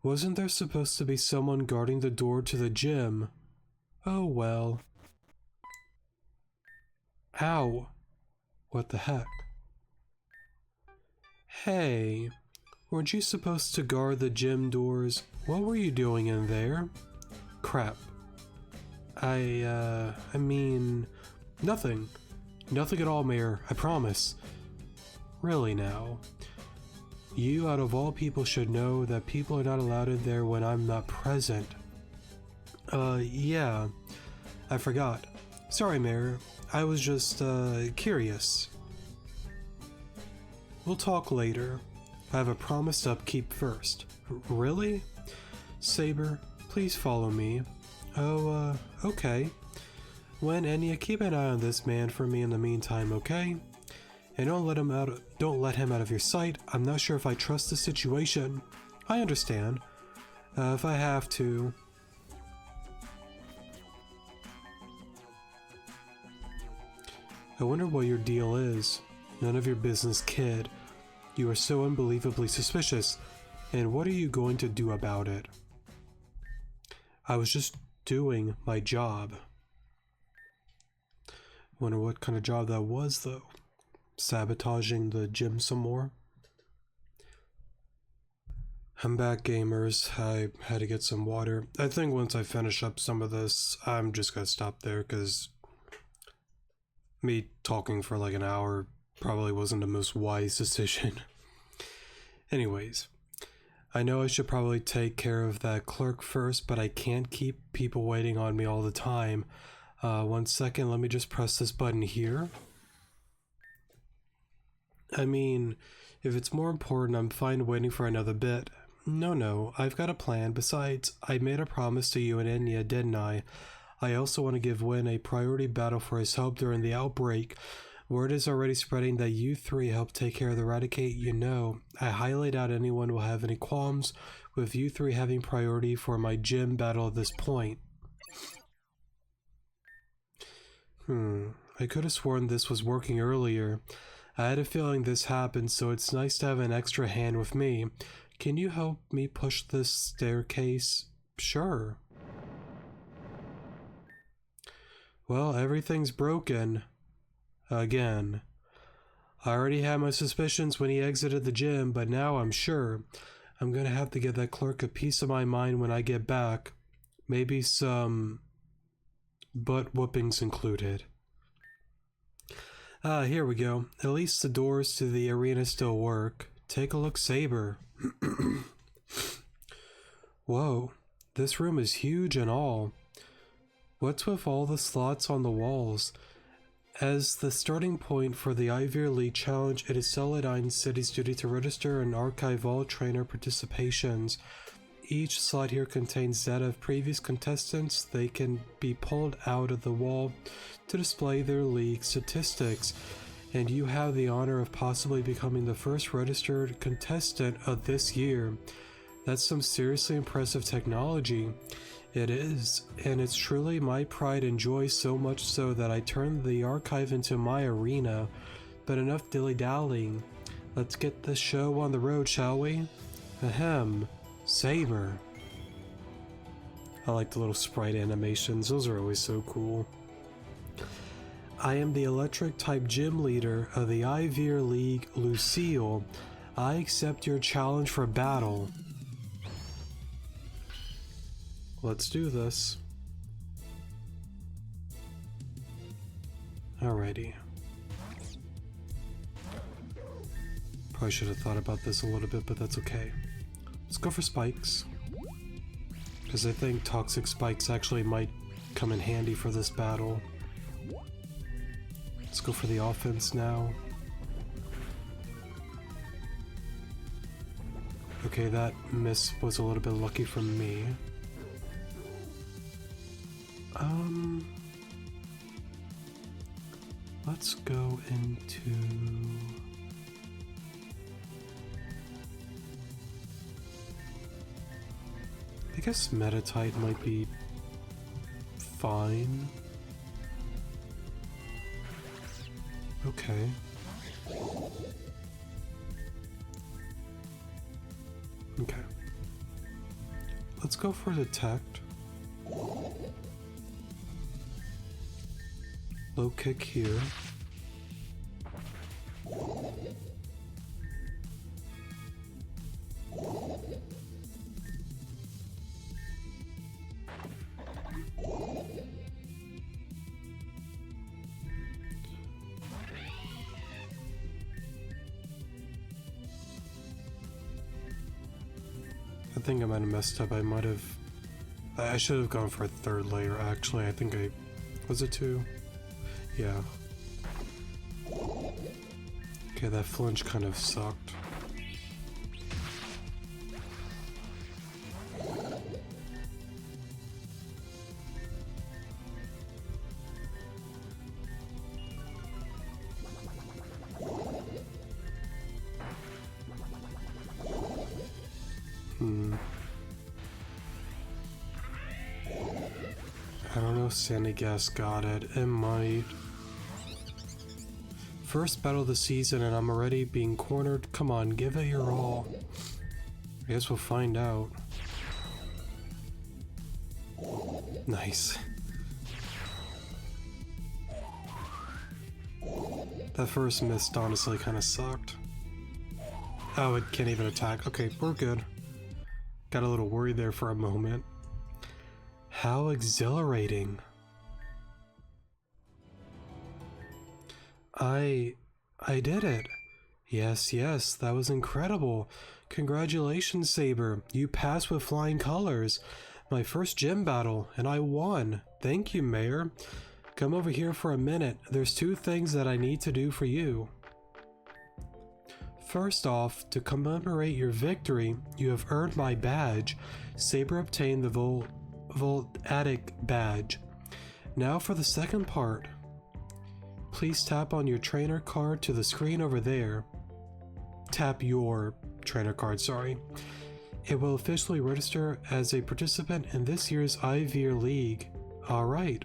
Wasn't there supposed to be someone guarding the door to the gym? Oh well. Ow. What the heck? Hey, weren't you supposed to guard the gym doors? What were you doing in there? Crap. I mean, nothing. Nothing at all, Mayor, I promise. Really now. You, out of all people, should know that people are not allowed in there when I'm not present. Yeah. I forgot. Sorry, Mayor. I was just, curious. We'll talk later. I have a promise to upkeep first. Really? Saber, please follow me. Oh, okay. When Enya, keep an eye on this man for me in the meantime, okay? And don't let him out of your sight. I'm not sure if I trust the situation. I understand. If I have to. I wonder what your deal is. None of your business, kid. You are so unbelievably suspicious. And what are you going to do about it? I was just doing my job. Wonder what kind of job that was, though. Sabotaging the gym some more. I'm back, gamers. I had to get some water. I think once I finish up some of this, I'm just gonna stop there, because me talking for like an hour probably wasn't the most wise decision. Anyways, I know I should probably take care of that clerk first, but I can't keep people waiting on me all the time. 1 second, let me just press this button here. I mean, if it's more important, I'm fine waiting for another bit. No, I've got a plan. Besides, I made a promise to you and Enya, didn't I? I also want to give Win a priority battle for his help during the outbreak. Word is already spreading that you three helped take care of the Eradicate, you know. I highly doubt anyone will have any qualms with you three having priority for my gym battle at this point. I could have sworn this was working earlier. I had a feeling this happened, so it's nice to have an extra hand with me. Can you help me push this staircase? Sure. Well, everything's broken. Again. I already had my suspicions when he exited the gym, but now I'm sure. I'm gonna have to give that clerk a piece of my mind when I get back. Maybe some butt whoopings included. Ah, here we go. At least the doors to the arena still work. Take a look, Saber. Whoa, this room is huge and all. What's with all the slots on the walls? As the starting point for the Ivy League Challenge, it is Celadine City's duty to register and archive all trainer participations. Each slot here contains data of previous contestants. They can be pulled out of the wall to display their league statistics. And you have the honor of possibly becoming the first registered contestant of this year. That's some seriously impressive technology. It is, and it's truly my pride and joy, so much so that I turned the archive into my arena. But enough dilly-dallying. Let's get this show on the road, shall we? Ahem. Saber. I like the little sprite animations, those are always so cool. I am the electric type gym leader of the Ivy League, Lucille. I accept your challenge for battle. Let's do this. Alrighty. Probably should have thought about this a little bit, but that's okay. Let's go for spikes. Because I think toxic spikes actually might come in handy for this battle. Let's go for the offense now. Okay, that miss was a little bit lucky from me. Let's go into... I guess Metatite might be fine. Okay. Okay. Let's go for Detect. Low kick here. I think I might have messed up. I should have gone for a third layer actually. I think was it 2? Yeah. Okay, that flinch kind of sucked. I don't know if Sandy Gas got it. It might. First battle of the season and I'm already being cornered. Come on, give it your all. I guess we'll find out. Nice. That first missed honestly kind of sucked. Oh, it can't even attack. Okay, we're good. Got a little worried there for a moment. How exhilarating. I did it. Yes, that was incredible. Congratulations, Saber. You passed with flying colors. My first gym battle, and I won. Thank you, Mayor. Come over here for a minute. There's 2 things that I need to do for you. First off, to commemorate your victory, you have earned my badge. Saber obtained the Voladic badge. Now for the second part. Please tap on your trainer card to the screen over there. Tap your trainer card, sorry. It will officially register as a participant in this year's Ivy League. Alright.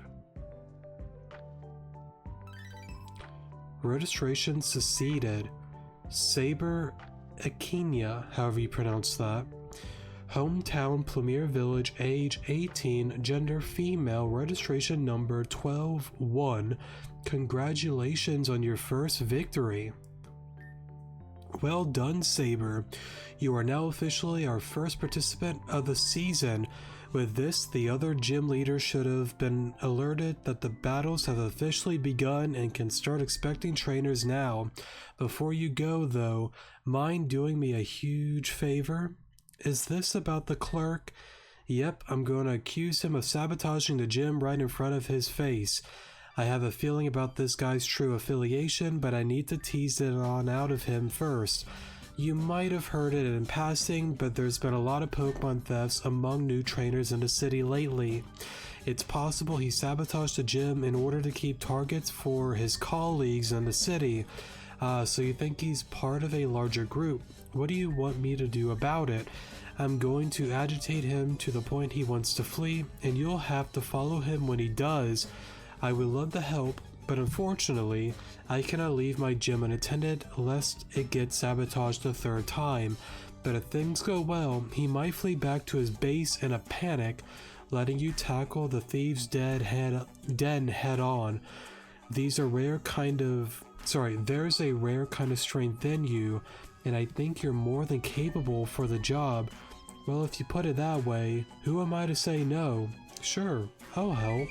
Registration succeeded. Saber Akinia, however you pronounce that. Hometown, Premier Village, age 18, gender female, registration number 12-1. Congratulations on your first victory. Well done, Saber. You are now officially our first participant of the season. With this, the other gym leaders should have been alerted that the battles have officially begun and can start expecting trainers now. Before you go, though, mind doing me a huge favor? Is this about the clerk? Yep, I'm going to accuse him of sabotaging the gym right in front of his face. I have a feeling about this guy's true affiliation, but I need to tease it on out of him first. You might have heard it in passing, but there's been a lot of Pokemon thefts among new trainers in the city lately. It's possible he sabotaged the gym in order to keep targets for his colleagues in the city. So you think he's part of a larger group. What do you want me to do about it? I'm going to agitate him to the point he wants to flee, and you'll have to follow him when he does. I would love to help, but unfortunately, I cannot leave my gym unattended lest it get sabotaged a third time. But if things go well, he might flee back to his base in a panic, letting you tackle the thieves' den head on. There's a rare kind of strength in you, and I think you're more than capable for the job. Well, if you put it that way, who am I to say no? Sure, I'll help.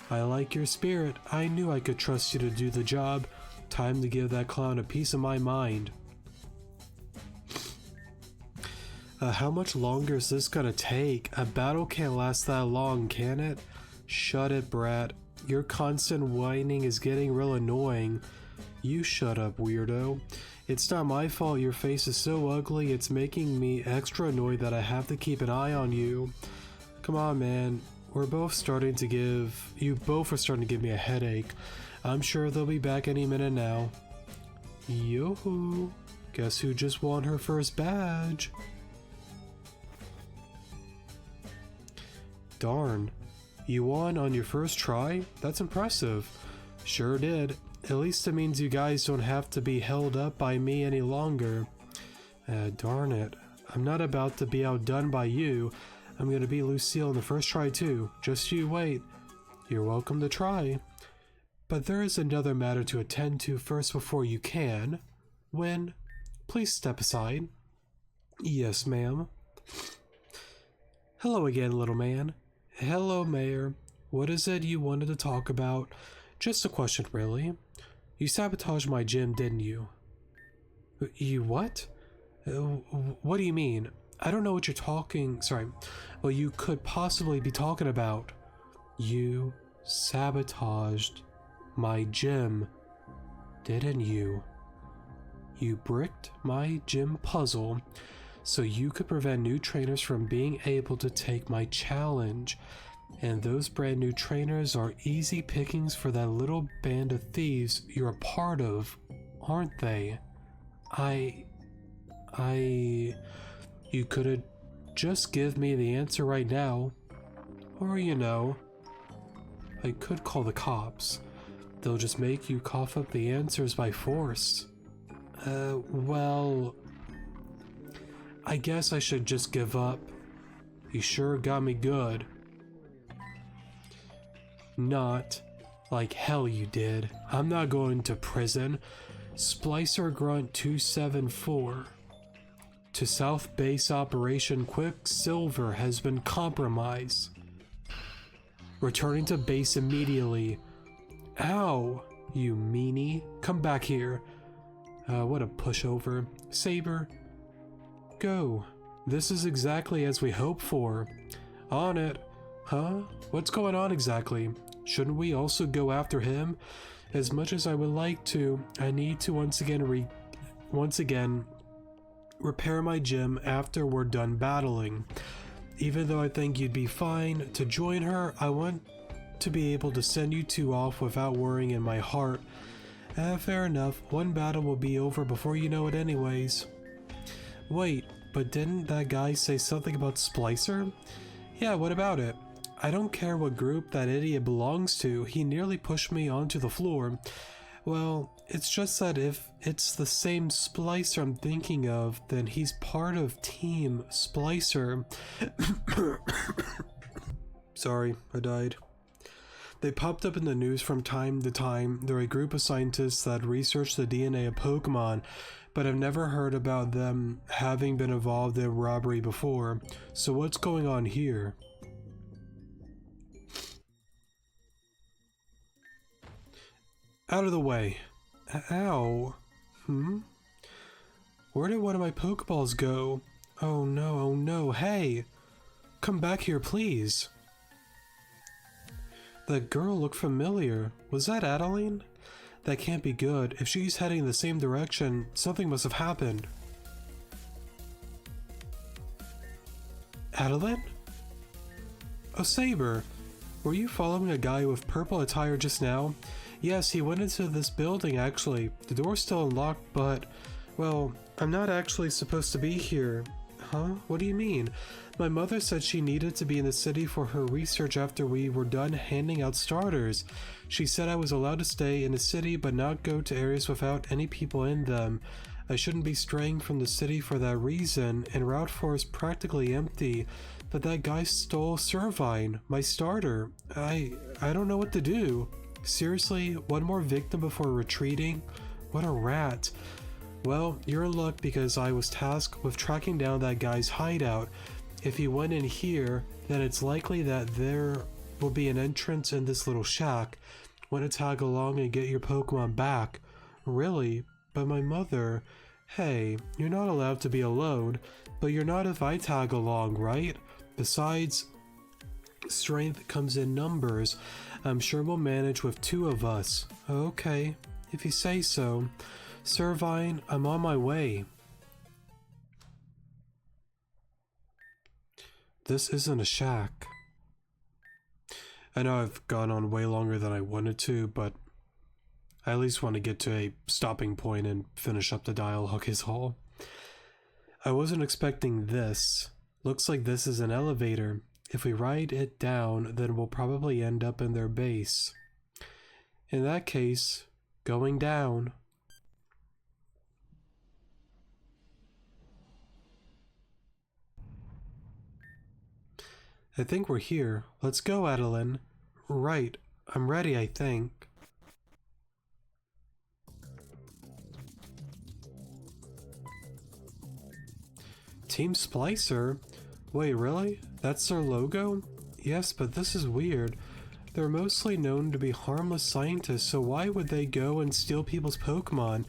I like your spirit. I knew I could trust you to do the job. Time to give that clown a piece of my mind. How much longer is this gonna take? A battle can't last that long, can it? Shut it, brat. Your constant whining is getting real annoying. You shut up, weirdo. It's not my fault your face is so ugly, it's making me extra annoyed that I have to keep an eye on you. Come on, man. You both are starting to give me a headache. I'm sure they'll be back any minute now. Yoo-hoo. Guess who just won her first badge? Darn. You won on your first try? That's impressive. Sure did. At least it means you guys don't have to be held up by me any longer. Darn it. I'm not about to be outdone by you. I'm gonna be Lucille in the first try too. Just you wait. You're welcome to try. But there is another matter to attend to first before you can. Win, please step aside. Yes, ma'am. Hello again, little man. Hello, Mayor. What is it you wanted to talk about? Just a question, really. You sabotaged my gym, didn't you? You what? What do you mean? I don't know what you're talking... Well, you could possibly be talking about. You sabotaged my gym, didn't you? You bricked my gym puzzle so you could prevent new trainers from being able to take my challenge. And those brand new trainers are easy pickings for that little band of thieves you're a part of, aren't they? You could've just give me the answer right now. Or, you know, I could call the cops. They'll just make you cough up the answers by force. Well, I guess I should just give up. You sure got me good. Not like hell you did. I'm not going to prison. Splicer Grunt 274. To South Base Operation Quicksilver has been compromised. Returning to base immediately. Ow, you meanie. Come back here. What a pushover. Saber, go. This is exactly as we hoped for. On it. Huh? What's going on exactly? Shouldn't we also go after him? As much as I would like to, I need to once again repair my gym after we're done battling. Even though I think you'd be fine to join her, I want to be able to send you two off without worrying in my heart. Fair enough. One battle will be over before you know it anyways. Wait, but didn't that guy say something about Splicer? Yeah, what about it? I don't care what group that idiot belongs to, he nearly pushed me onto the floor. Well, it's just that if it's the same Splicer I'm thinking of, then he's part of Team Splicer. Sorry, I died. They popped up in the news from time to time. They're a group of scientists that research the DNA of Pokemon, but I've never heard about them having been involved in robbery before. So what's going on here? Out of the way. Ow. Where did one of my Pokeballs go? Oh no, oh no, hey! Come back here, please. That girl looked familiar. Was that Adeline? That can't be good. If she's heading in the same direction, something must have happened. Adeline? Oh, Saber. Were you following a guy with purple attire just now? Yes, he went into this building actually. The door's still unlocked, but... well, I'm not actually supposed to be here. Huh? What do you mean? My mother said she needed to be in the city for her research after we were done handing out starters. She said I was allowed to stay in the city but not go to areas without any people in them. I shouldn't be straying from the city for that reason, and Route 4 is practically empty. But that guy stole Servine, my starter. I don't know what to do. Seriously, one more victim before retreating? What a rat. Well, you're in luck because I was tasked with tracking down that guy's hideout. If he went in here, then it's likely that there will be an entrance in this little shack. Want to tag along and get your Pokemon back? Really? But my mother... Hey, you're not allowed to be alone, but you're not if I tag along, right? Besides, strength comes in numbers. I'm sure we'll manage with 2 of us. Okay, if you say so. Servine, I'm on my way. This isn't a shack. I know I've gone on way longer than I wanted to, but I at least want to get to a stopping point and finish up the dialogue is all. I wasn't expecting this. Looks like this is an elevator. If we ride it down, then we'll probably end up in their base. In that case, going down. I think we're here. Let's go, Adeline. Right. I'm ready, I think. Team Splicer? Wait, really? That's their logo? Yes, but this is weird. They're mostly known to be harmless scientists, so why would they go and steal people's Pokemon?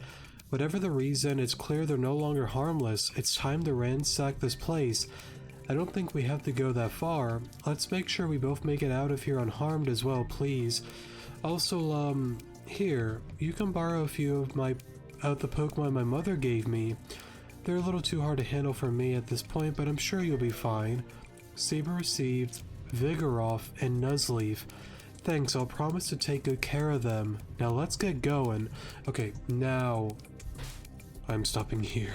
Whatever the reason, it's clear they're no longer harmless. It's time to ransack this place. I don't think we have to go that far. Let's make sure we both make it out of here unharmed as well, please. Also, here, you can borrow a few of the Pokemon my mother gave me. They're a little too hard to handle for me at this point, but I'm sure you'll be fine. Saber received Vigoroth and Nuzleaf. Thanks, I'll promise to take good care of them. Now let's get going. Okay, now I'm stopping here.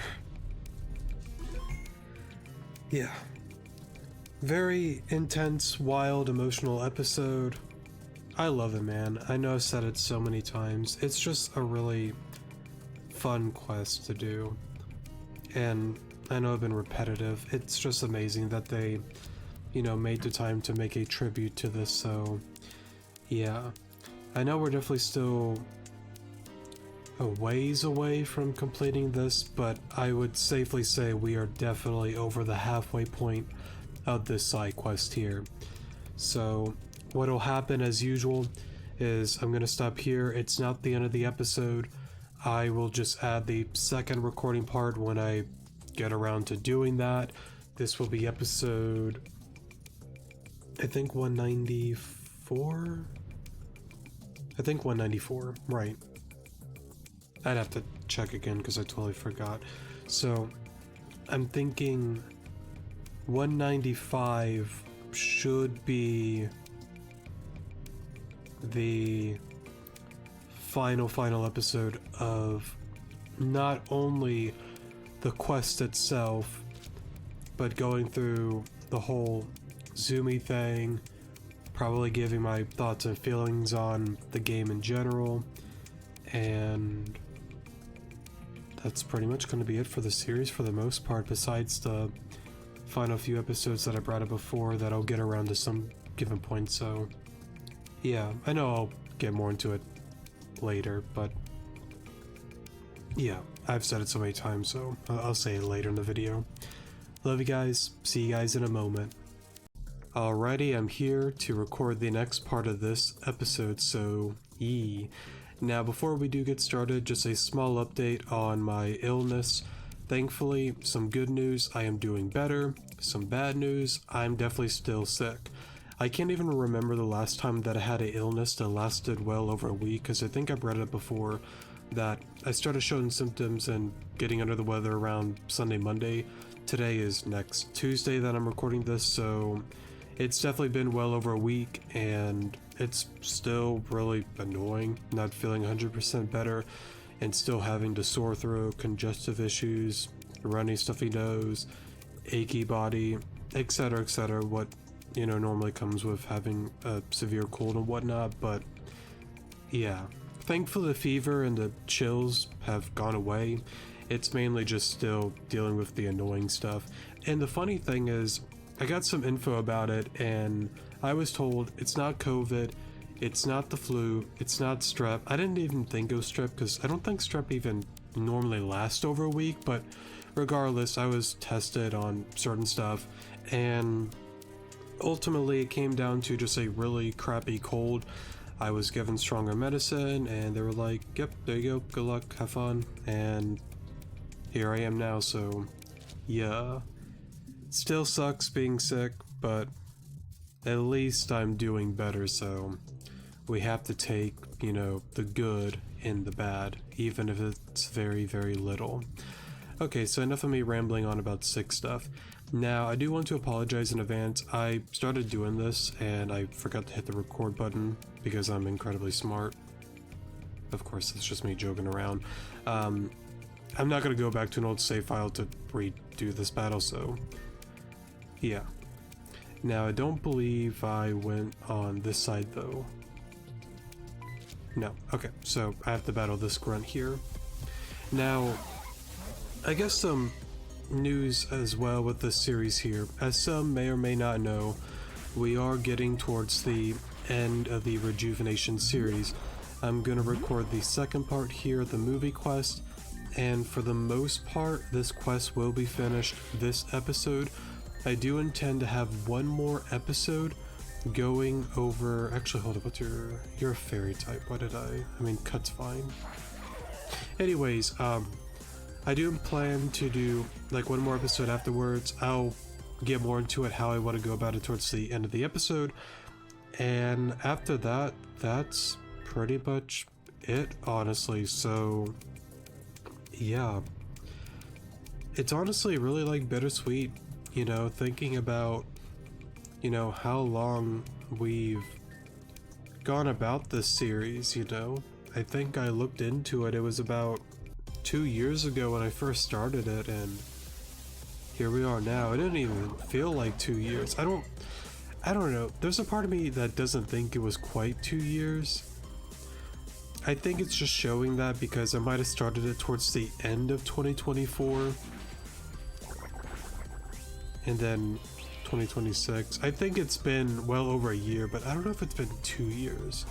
Yeah. Very intense, wild, emotional episode. I love it, man. I know I've said it so many times. It's just a really fun quest to do. And I know I've been repetitive. It's just amazing that they, you know, made the time to make a tribute to this, so yeah. I know we're definitely still a ways away from completing this, but I would safely say we are definitely over the halfway point of this side quest here. So what'll happen as usual is I'm gonna stop here. It's not the end of the episode. I will just add the second recording part when I get around to doing that. This will be episode, I think 194? I think 194, right. I'd have to check again because I totally forgot. So I'm thinking 195 should be the final episode of not only the quest itself, but going through the whole Zoomy thing, probably giving my thoughts and feelings on the game in general, and that's pretty much going to be it for the series for the most part, besides the final few episodes that I brought up before that I'll get around to some given point. So yeah, I know I'll get more into it later, but yeah, I've said it so many times, so I'll say it later in the video. Love you guys, see you guys in a moment. Alrighty, I'm here to record the next part of this episode, so yee. Now before we do get started, just a small update on my illness. Thankfully, some good news, I am doing better. Some bad news, I'm definitely still sick. I can't even remember the last time that I had an illness that lasted well over a week, because I think I've read it before that I started showing symptoms and getting under the weather around Sunday, Monday. Today is next Tuesday that I'm recording this, so it's definitely been well over a week, and it's still really annoying not feeling 100% better and still having the sore throat, congestive issues, runny stuffy nose, achy body, etc, what normally comes with having a severe cold and whatnot. But yeah, thankfully the fever and the chills have gone away. It's mainly just still dealing with the annoying stuff. And the funny thing is, I got some info about it, and I was told it's not COVID, it's not the flu, it's not strep. I didn't even think it was strep, because I don't think strep even normally lasts over a week, but regardless, I was tested on certain stuff, and ultimately it came down to just a really crappy cold. I was given stronger medicine, and they were like, yep, there you go, good luck, have fun, and here I am now. So yeah, still sucks being sick, but at least I'm doing better, so we have to take, the good in the bad, even if it's very, very little. Okay, so enough of me rambling on about sick stuff. Now, I do want to apologize in advance. I started doing this, and I forgot to hit the record button, because I'm incredibly smart. Of course, it's just me joking around. I'm not going to go back to an old save file to redo this battle, so yeah. Now, I don't believe I went on this side, though. No. Okay, so I have to battle this grunt here. Now, I guess some news as well with this series here. As some may or may not know, we are getting towards the end of the Rejuvenation series. I'm going to record the second part here, the movie quest, and for the most part, this quest will be finished this episode. I do intend to have one more episode going over... Actually, hold up, what's you're a fairy type, why did I mean, cut's fine. Anyways, I do plan to do like one more episode afterwards. I'll get more into it, how I want to go about it towards the end of the episode. And after that, that's pretty much it, honestly. So yeah, it's honestly really like bittersweet, thinking about, how long we've gone about this series. I think I looked into it, it was about 2 years ago when I first started it, and here we are now. It didn't even feel like 2 years. I don't know, there's a part of me that doesn't think it was quite 2 years. I think it's just showing that because I might have started it towards the end of 2024 and then 2026. I think it's been well over a year, but I don't know if it's been 2 years.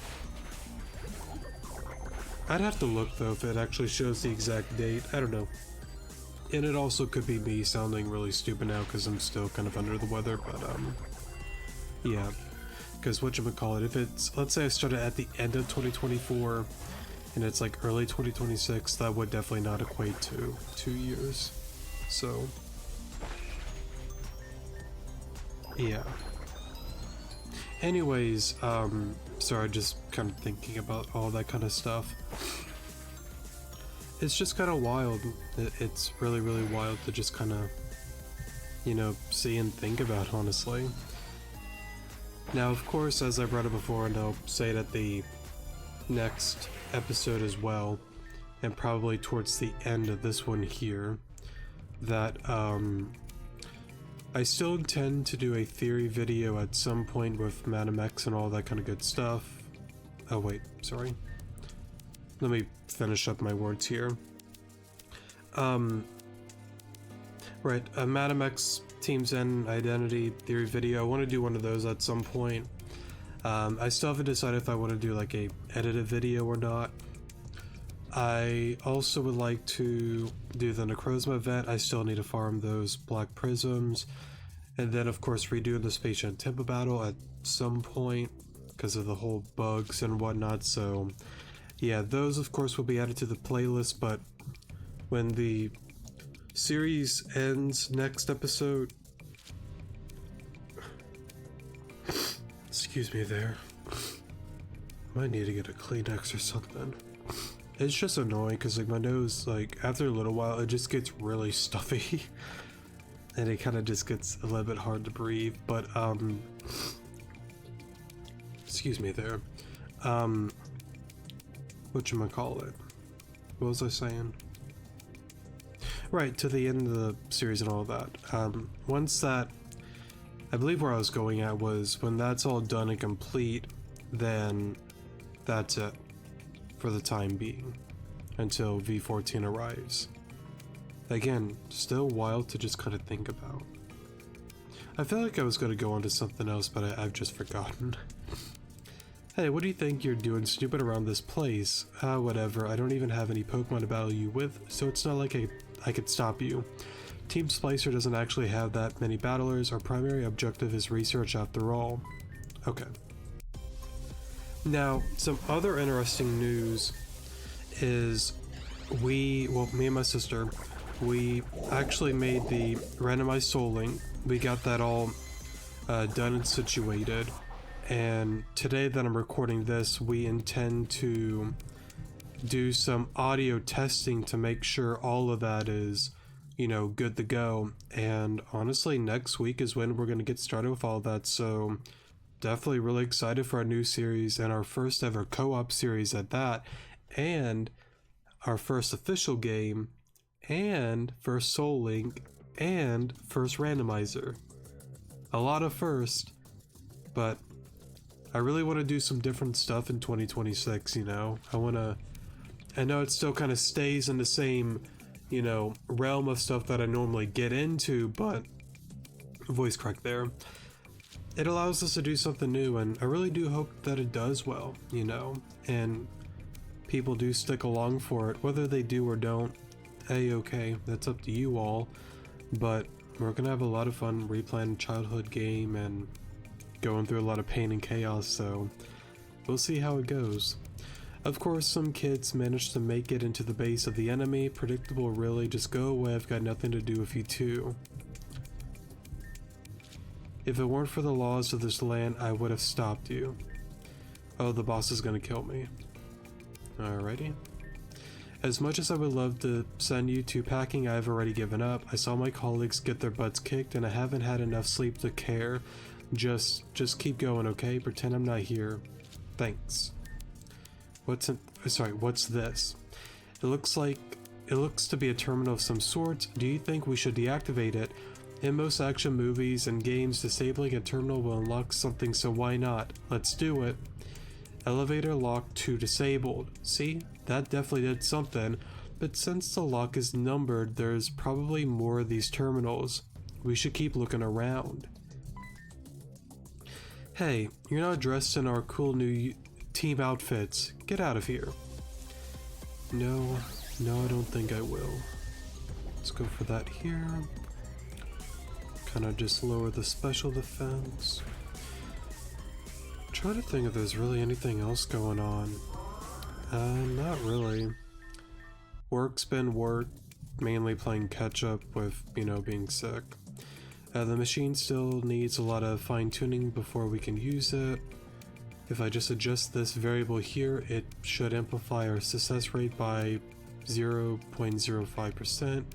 I'd have to look though if it actually shows the exact date. I don't know. And it also could be me sounding really stupid now because I'm still kind of under the weather, but yeah. Because whatchamacallit, if it's, let's say I started at the end of 2024 and it's like early 2026, that would definitely not equate to 2 years. So yeah. Anyways, sorry, just kind of thinking about all that kind of stuff. It's just kind of wild. It's really, really wild to just kind of, see and think about, honestly. Now, of course, as I brought it before, and I'll say it at the next episode as well, and probably towards the end of this one here, that, I still intend to do a theory video at some point with Madam X and all that kind of good stuff. Oh wait, sorry. let me finish up my words here. Right, Madam X Teams N Identity Theory video. I want to do one of those at some point. I still haven't decided if I want to do like a edited video or not. I also would like to do the Necrozma event. I still need to farm those black prisms. And then of course redo the Space and Tempo battle at some point because of the whole bugs and whatnot. So yeah, those of course will be added to the playlist, but when the series ends next episode, excuse me there, might need to get a Kleenex or something. It's just annoying because like my nose, like after a little while it just gets really stuffy and it kind of just gets a little bit hard to breathe. But excuse me there, whatchamacallit, what was I saying? Right, to the end of the series and all of that. Once that, I believe where I was going at was when that's all done and complete, then that's it for the time being until V14 arrives. Again, still wild to just kind of think about. I feel like I was going to go on to something else, but I've just forgotten. Hey, what do you think you're doing snooping around this place? Whatever, I don't even have any Pokemon to battle you with, so it's not like I could stop you. Team Splicer doesn't actually have that many battlers. Our primary objective is research after all. Okay. Now, some other interesting news is me and my sister, we actually made the randomized soul link. We got that all done and situated. And today that I'm recording this, we intend to do some audio testing to make sure all of that is, you know, good to go. And honestly, next week is when we're going to get started with all that. So definitely really excited for our new series and our first ever co-op series at that, and our first official game, and first soul link, and first randomizer. A lot of first, but I really want to do some different stuff in 2026, you know. I know it still kind of stays in the same, you know, realm of stuff that I normally get into, but voice crack there. It allows us to do something new, and I really do hope that it does well, you know, and people do stick along for it. Whether they do or don't, okay, that's up to you all, but we're gonna have a lot of fun replaying a childhood game and going through a lot of pain and chaos, so we'll see how it goes. Of course, some kids managed to make it into the base of the enemy. Predictable, really. Just go away, I've got nothing to do with you too. If it weren't for the laws of this land, I would have stopped you. Oh, the boss is gonna kill me. Alrighty. As much as I would love to send you to packing, I've already given up. I saw my colleagues get their butts kicked and I haven't had enough sleep to care. Just keep going, okay? Pretend I'm not here. Thanks. What's this? It looks to be a terminal of some sort. Do you think we should deactivate it? In most action movies and games, disabling a terminal will unlock something, so why not? Let's do it. Elevator lock to disabled. See? That definitely did something, but since the lock is numbered, there's probably more of these terminals. We should keep looking around. Hey, you're not dressed in our cool new team outfits. Get out of here. No, I don't think I will. Let's go for that here. Kind of just lower the special defense. Try to think if there's really anything else going on. Not really. Work's been work, mainly playing catch up with, you know, being sick. The machine still needs a lot of fine-tuning before we can use it. If I just adjust this variable here, it should amplify our success rate by 0.05%.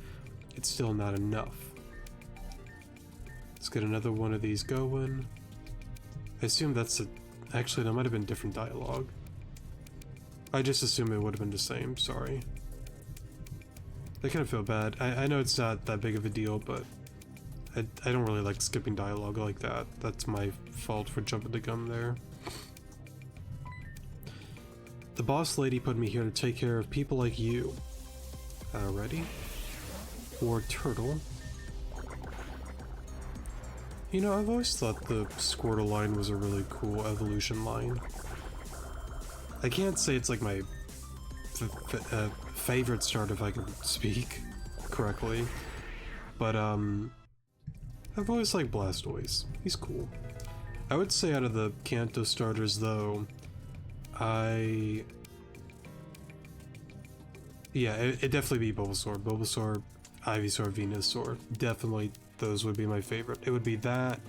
It's still not enough. Let's get another one of these going. I assume that's actually, that might have been different dialogue. I just assume it would have been the same, sorry. I kind of feel bad. I know it's not that big of a deal, but I don't really like skipping dialogue like that. That's my fault for jumping the gun there. The boss lady put me here to take care of people like you. Ready? War turtle. You know, I've always thought the Squirtle line was a really cool evolution line. I can't say it's like my favorite start if I can speak correctly, but I've always liked Blastoise. He's cool. I would say out of the Kanto starters though, it'd definitely be Bulbasaur. Bulbasaur, Ivysaur, Venusaur. Definitely those would be my favorite. It would be that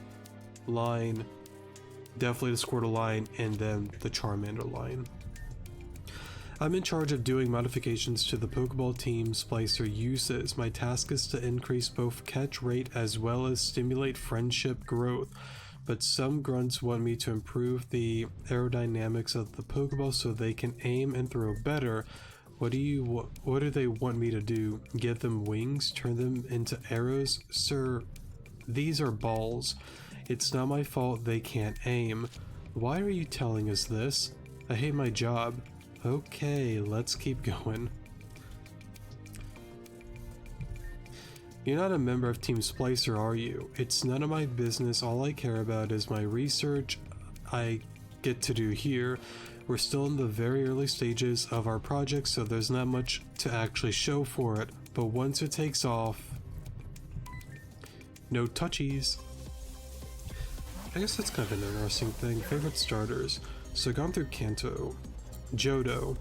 line, definitely the Squirtle line, and then the Charmander line. I'm in charge of doing modifications to the Pokeball team Splicer uses. My task is to increase both catch rate as well as stimulate friendship growth. But some grunts want me to improve the aerodynamics of the Pokeball so they can aim and throw better. What do they want me to do? Give them wings? Turn them into arrows? Sir, these are balls. It's not my fault they can't aim. Why are you telling us this? I hate my job. Okay, let's keep going. You're not a member of Team Splicer, are you? It's none of my business. All I care about is my research I get to do here. We're still in the very early stages of our project, so there's not much to actually show for it. But once it takes off, no touchies. I guess that's kind of an interesting thing. Favorite starters. So gone through Kanto, Johto.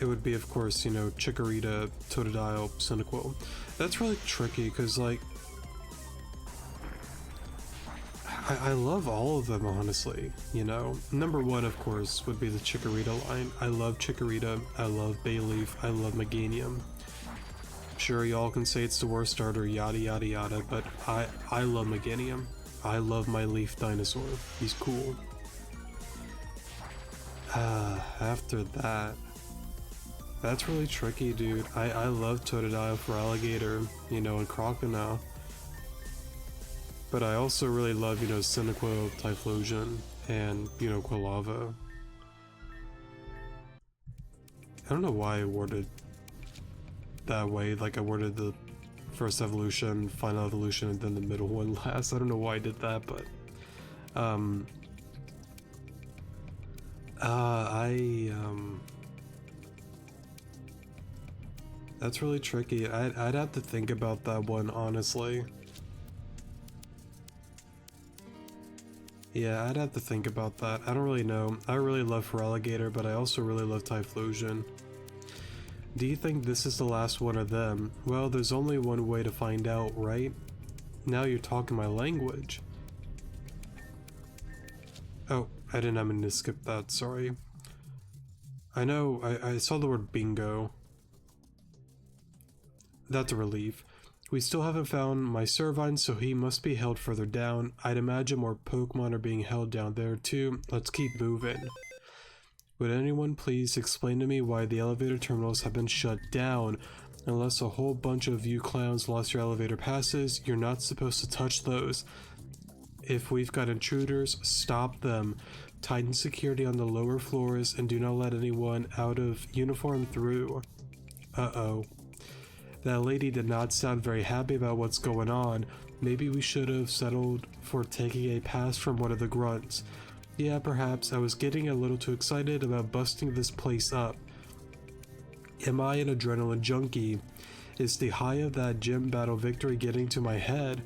It would be, of course, you know, Chikorita, Totodile, Cyndaquil. That's really tricky because, like, I love all of them, honestly, you know. Number one, of course, would be the Chikorita line. I love Chikorita, I love Bayleaf, I love Meganium. Sure, y'all can say it's the worst starter, yada yada yada, but I love Meganium. I love my leaf dinosaur. He's cool. After that, that's really tricky, dude. I love Totodile for Alligator, you know, and Crocodile. But I also really love, you know, Cyndaquil, Typhlosion, and, you know, Quilava. I don't know why I worded that way, like I worded the first evolution, final evolution, and then the middle one last. I don't know why I did that, but that's really tricky. I'd have to think about that one, honestly. Yeah, I'd have to think about that. I don't really know. I really love Feraligatr, but I also really love Typhlosion. Do you think this is the last one of them? Well, there's only one way to find out, right? Now you're talking my language. Oh, I didn't mean to skip that, sorry. I know, I saw the word bingo. That's a relief. We still haven't found my Servine, so he must be held further down. I'd imagine more Pokemon are being held down there too. Let's keep moving. Would anyone please explain to me why the elevator terminals have been shut down? Unless a whole bunch of you clowns lost your elevator passes, you're not supposed to touch those. If we've got intruders, stop them. Tighten security on the lower floors and do not let anyone out of uniform through. Uh-oh. That lady did not sound very happy about what's going on. Maybe we should have settled for taking a pass from one of the grunts. Yeah, perhaps. I was getting a little too excited about busting this place up. Am I an adrenaline junkie? Is the high of that gym battle victory getting to my head?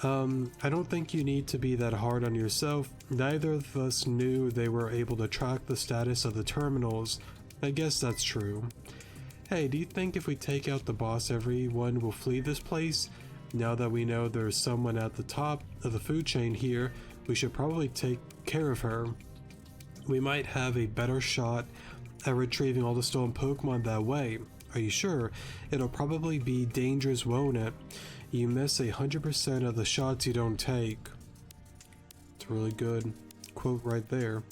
I don't think you need to be that hard on yourself. Neither of us knew they were able to track the status of the terminals. I guess that's true. Hey, do you think if we take out the boss, everyone will flee this place? Now that we know there's someone at the top of the food chain here, we should probably take care of her. We might have a better shot at retrieving all the stolen Pokemon that way. Are you sure? It'll probably be dangerous, won't it? You miss 100% of the shots you don't take. It's a really good quote right there.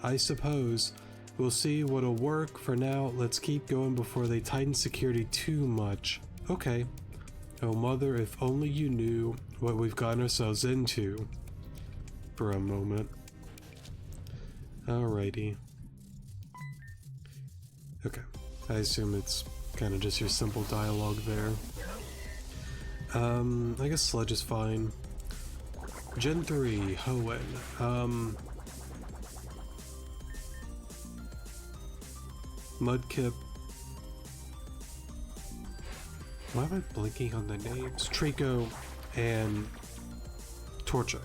I suppose. We'll see what'll work. For now, let's keep going before they tighten security too much. Okay. Oh mother, if only you knew what we've gotten ourselves into. For a moment. Alrighty. Okay, I assume it's kind of just your simple dialogue there. I guess Sledge is fine. Gen 3, Hoenn. Mudkip. Why am I blinking on the names? Trico and Torchic.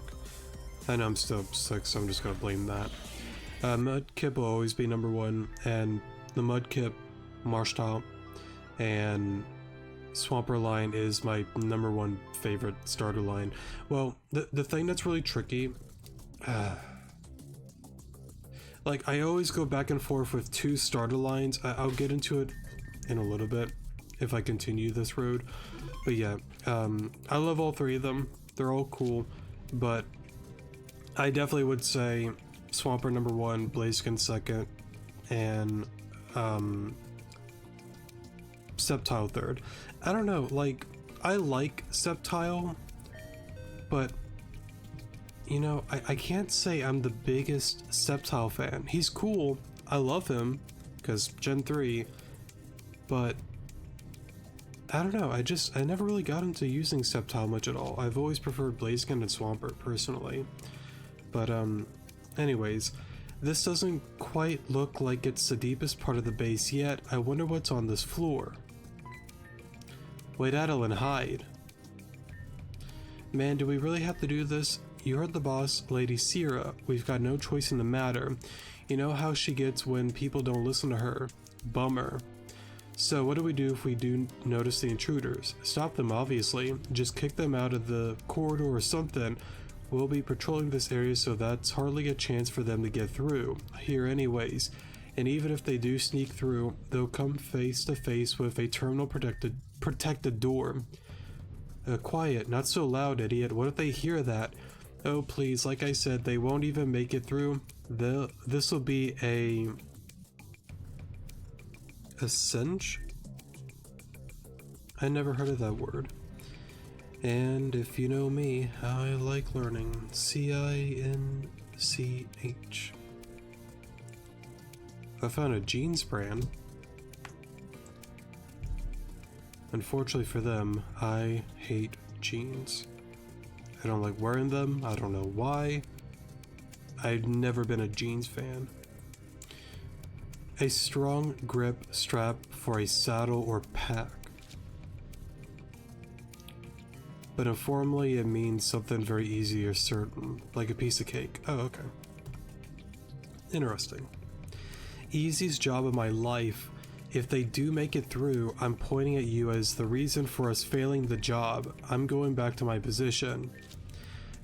I know I'm still sick, so I'm just gonna blame that. Mudkip will always be number one, and the Mudkip, Marshtomp, and Swampert line is my number one favorite starter line. Well, the thing that's really tricky, like I always go back and forth with two starter lines. I'll get into it in a little bit if I continue this road, but yeah, I love all three of them. They're all cool, but I definitely would say Swampert number one, Blaziken second, and Sceptile third. I don't know, like, I like Sceptile, but you know, I can't say I'm the biggest Sceptile fan. He's cool, I love him, because Gen 3, but I don't know, I never really got into using Sceptile much at all. I've always preferred Blaziken and Swampert, personally. But, anyways, this doesn't quite look like it's the deepest part of the base yet. I wonder what's on this floor. Wait, Adeline, hide. Man, do we really have to do this? You heard the boss, Lady Sierra. We've got no choice in the matter. You know how she gets when people don't listen to her. Bummer. So what do we do if we do notice the intruders? Stop them, obviously. Just kick them out of the corridor or something. We'll be patrolling this area, so that's hardly a chance for them to get through here anyways. And even if they do sneak through, they'll come face to face with a terminal protected door. Quiet, not so loud, idiot. What if they hear that? Oh please, like I said, they won't even make it through. This will be a cinch? I never heard of that word. And if you know me, I like learning. C-I-N-C-H. I found a jeans brand. Unfortunately for them, I hate jeans. I don't like wearing them. I don't know why. I've never been a jeans fan. A strong grip strap for a saddle or pack. But informally it means something very easy or certain, like a piece of cake. Oh, okay. Interesting. Easiest job of my life. If they do make it through, I'm pointing at you as the reason for us failing the job. I'm going back to my position.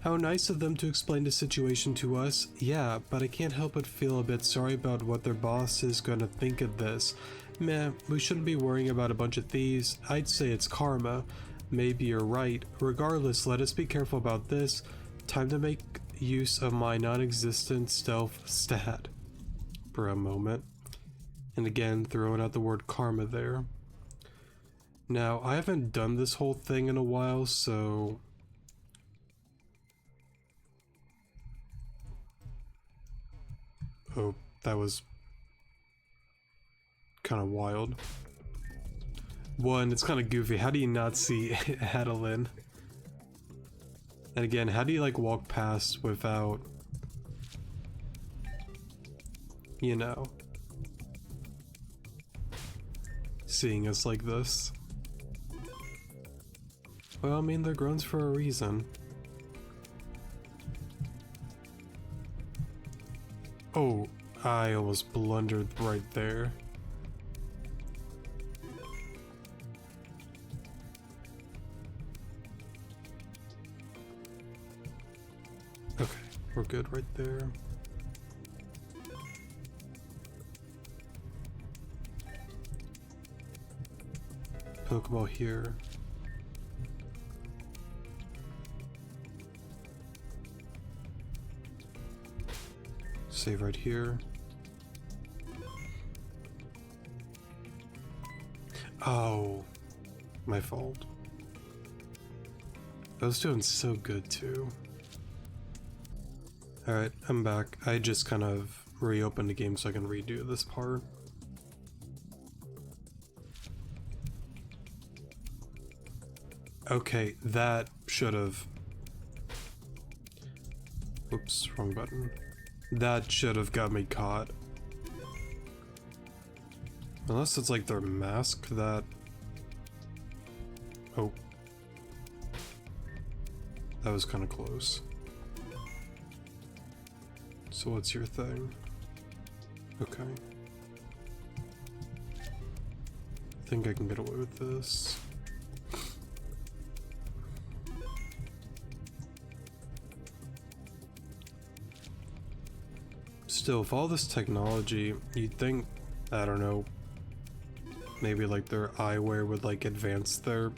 How nice of them to explain the situation to us. Yeah, but I can't help but feel a bit sorry about what their boss is gonna think of this. Meh, we shouldn't be worrying about a bunch of thieves. I'd say it's karma. Maybe you're right. Regardless, let us be careful about this. Time to make use of my non-existent stealth stat. For a moment. And again, throwing out the word karma there. Now, I haven't done this whole thing in a while, so... Oh, that was kind of wild. One, it's kind of goofy. How do you not see Adeline? And again, how do you like walk past without, you know, seeing us like this? Well, I mean, they're groans for a reason. Oh, I almost blundered right there. Okay, we're good right there. Pokeball here. Save right here. Oh, my fault. I was doing so good too. Alright, I'm back. I just kind of reopened the game so I can redo this part. Okay, that should have... Oops, wrong button. That should have got me caught. Unless it's like their mask that... Oh. That was kind of close. So what's your thing? Okay. I think I can get away with this. Still, with all this technology, you'd think, I don't know, maybe like their eyewear would like advance their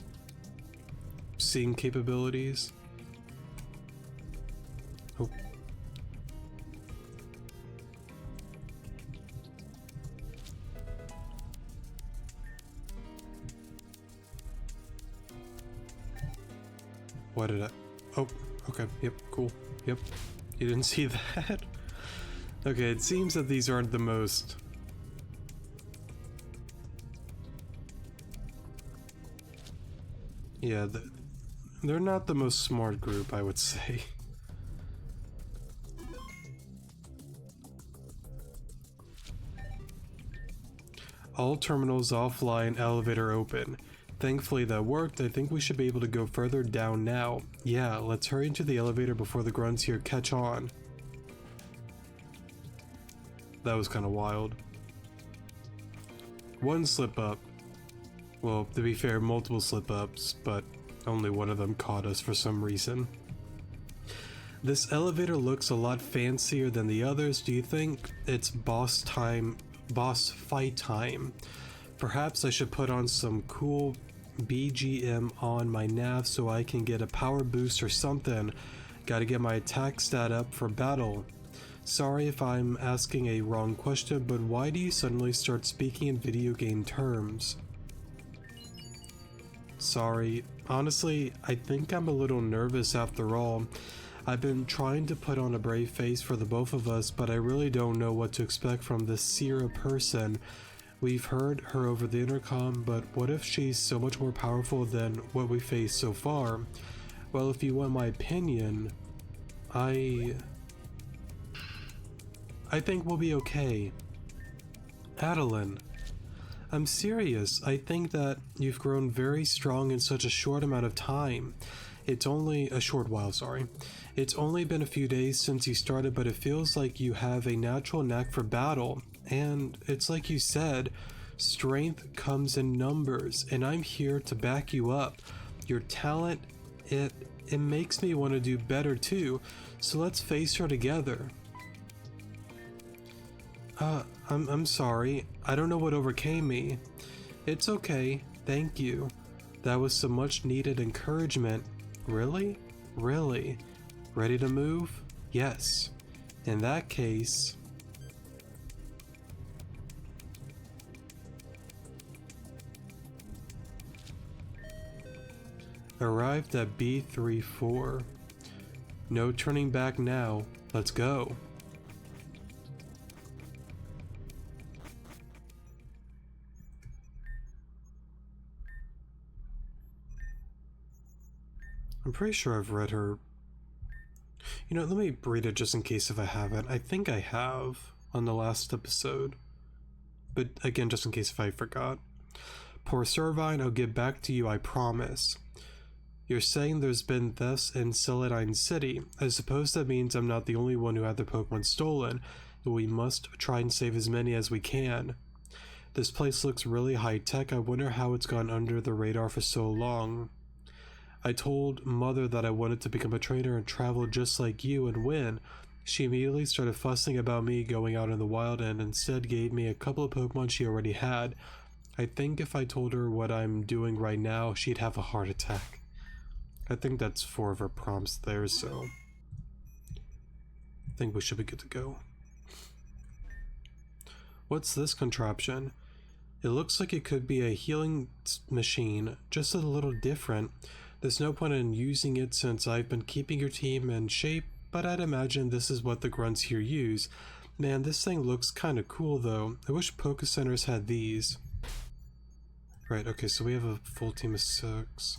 seeing capabilities. Oh. What did I... Oh, okay, yep, cool, yep. You didn't see that? Okay, it seems that these aren't the most... Yeah, they're not the most smart group, I would say. All terminals offline, elevator open. Thankfully that worked. I think we should be able to go further down now. Yeah, let's hurry into the elevator before the grunts here catch on. That was kind of wild. One slip up. Well, to be fair, multiple slip ups, but only one of them caught us for some reason. This elevator looks a lot fancier than the others. Do you think it's boss fight time? Perhaps I should put on some cool BGM on my nav so I can get a power boost or something. Gotta get my attack stat up for battle. Sorry if I'm asking a wrong question, but why do you suddenly start speaking in video game terms? Sorry. Honestly, I think I'm a little nervous after all. I've been trying to put on a brave face for the both of us, but I really don't know what to expect from this Sierra person. We've heard her over the intercom, but what if she's so much more powerful than what we faced so far? Well, if you want my opinion, I think we'll be okay. Adeline, I'm serious. I think that you've grown very strong in such a short amount of time. It's only a short while, sorry. It's only been a few days since you started, but it feels like you have a natural knack for battle. And it's like you said, strength comes in numbers, and I'm here to back you up. Your talent, it makes me want to do better too, so let's face her together. I'm sorry. I don't know what overcame me. It's okay. Thank you. That was some much needed encouragement. Really? Really? Ready to move? Yes. In that case... Arrived at B34. No turning back now. Let's go. I'm pretty sure I've read her. You know, let me read it just in case if I haven't. I think I have on the last episode. But again, just in case if I forgot. Poor Servine, I'll get back to you, I promise. You're saying there's been thefts in Celadine City. I suppose that means I'm not the only one who had their Pokemon stolen, but we must try and save as many as we can. This place looks really high-tech. I wonder how it's gone under the radar for so long. I told Mother that I wanted to become a trainer and travel just like you and win. She immediately started fussing about me going out in the wild and instead gave me a couple of Pokemon she already had. I think if I told her what I'm doing right now, she'd have a heart attack. I think that's 4 of her prompts there, so I think we should be good to go. What's this contraption? It looks like it could be a healing machine, just a little different. There's no point in using it since I've been keeping your team in shape, but I'd imagine this is what the grunts here use. Man, this thing looks kinda cool though. I wish Poké Centers had these. Right, okay, so we have a full team of 6.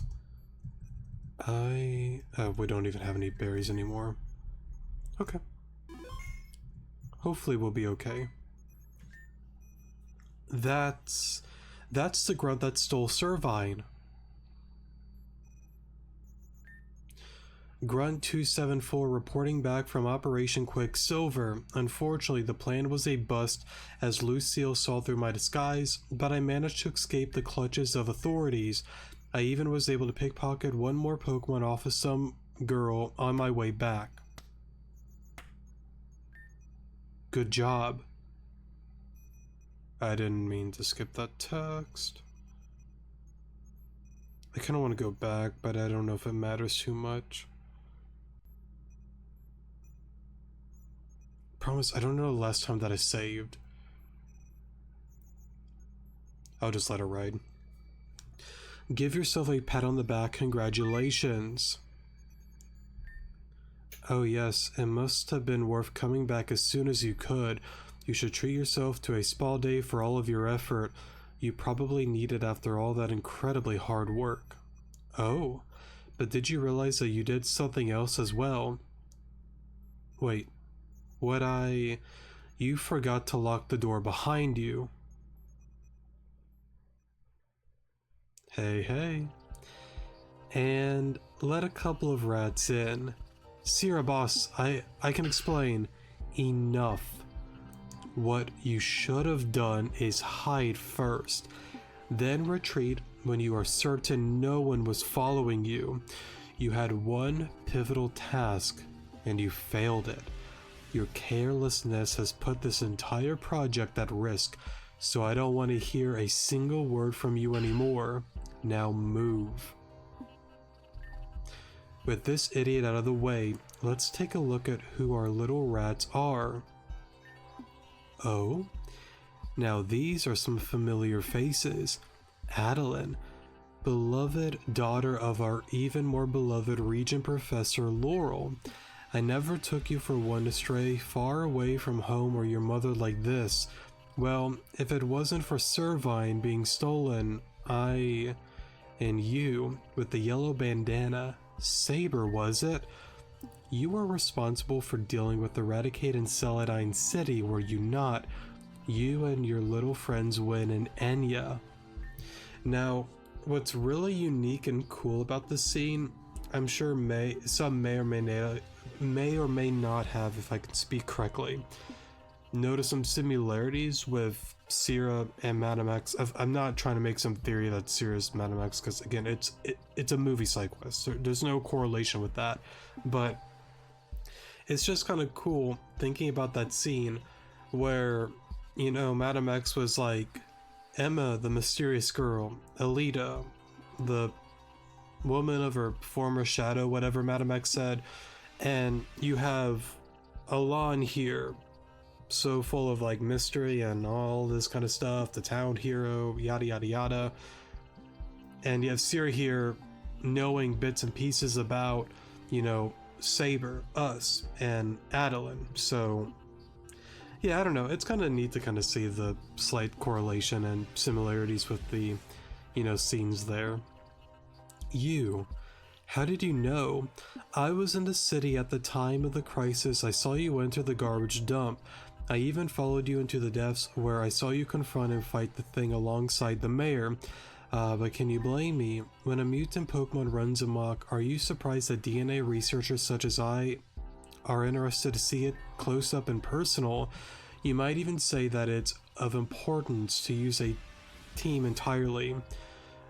We don't even have any berries anymore. Okay. Hopefully we'll be okay. That's the grunt that stole Servine. Grunt 274 reporting back from Operation Quicksilver. Unfortunately, the plan was a bust as Lucille saw through my disguise, but I managed to escape the clutches of authorities. I even was able to pickpocket one more Pokemon off of some girl on my way back. Good job. I didn't mean to skip that text. I kind of want to go back, but I don't know if it matters too much. Promise, I don't know the last time that I saved. I'll just let it ride. Give yourself a pat on the back, congratulations. Oh yes, it must have been worth coming back as soon as you could. You should treat yourself to a spa day for all of your effort. You probably need it after all that incredibly hard work. Oh, but did you realize that you did something else as well? Wait. You forgot to lock the door behind you. Hey. And let a couple of rats in. Sierra boss, I can explain. Enough. What you should have done is hide first, then retreat when you are certain no one was following you. You had one pivotal task, and you failed it. Your carelessness has put this entire project at risk, so I don't want to hear a single word from you anymore. Now move. With this idiot out of the way, let's take a look at who our little rats are. Oh? Now these are some familiar faces. Adeline, beloved daughter of our even more beloved Regent Professor Laurel. I never took you for one to stray far away from home or your mother like this. Well, if it wasn't for Servine being stolen, and you, with the yellow bandana, Saber was it? You were responsible for dealing with Eradicate in Celadine City, were you not? You and your little friends Win and Enya. Now, what's really unique and cool about this scene, I'm sure some may or may not have, if I can speak correctly, notice some similarities with Sierra and Madam X. I'm not trying to make some theory that Sierra's Madam X, because again, it's a movie side quest. There's no correlation with that, but it's just kind of cool thinking about that scene where, you know, Madam X was like Emma, the mysterious girl, Alita, the woman of her former shadow, whatever Madam X said, and you have Alon here, so full of like mystery and all this kind of stuff, the town hero, yada yada yada, and you have Sierra here knowing bits and pieces about, you know, Saber, us, and Adeline. So yeah, I don't know, it's kind of neat to kind of see the slight correlation and similarities with the, you know, scenes there. You, how did you know? I was in the city at the time of the crisis. I saw you enter the garbage dump. I even followed you into the depths where I saw you confront and fight the thing alongside the mayor. But can you blame me? When a mutant Pokemon runs amok, are you surprised that DNA researchers such as I are interested to see it close up and personal? You might even say that it's of importance to use a team entirely.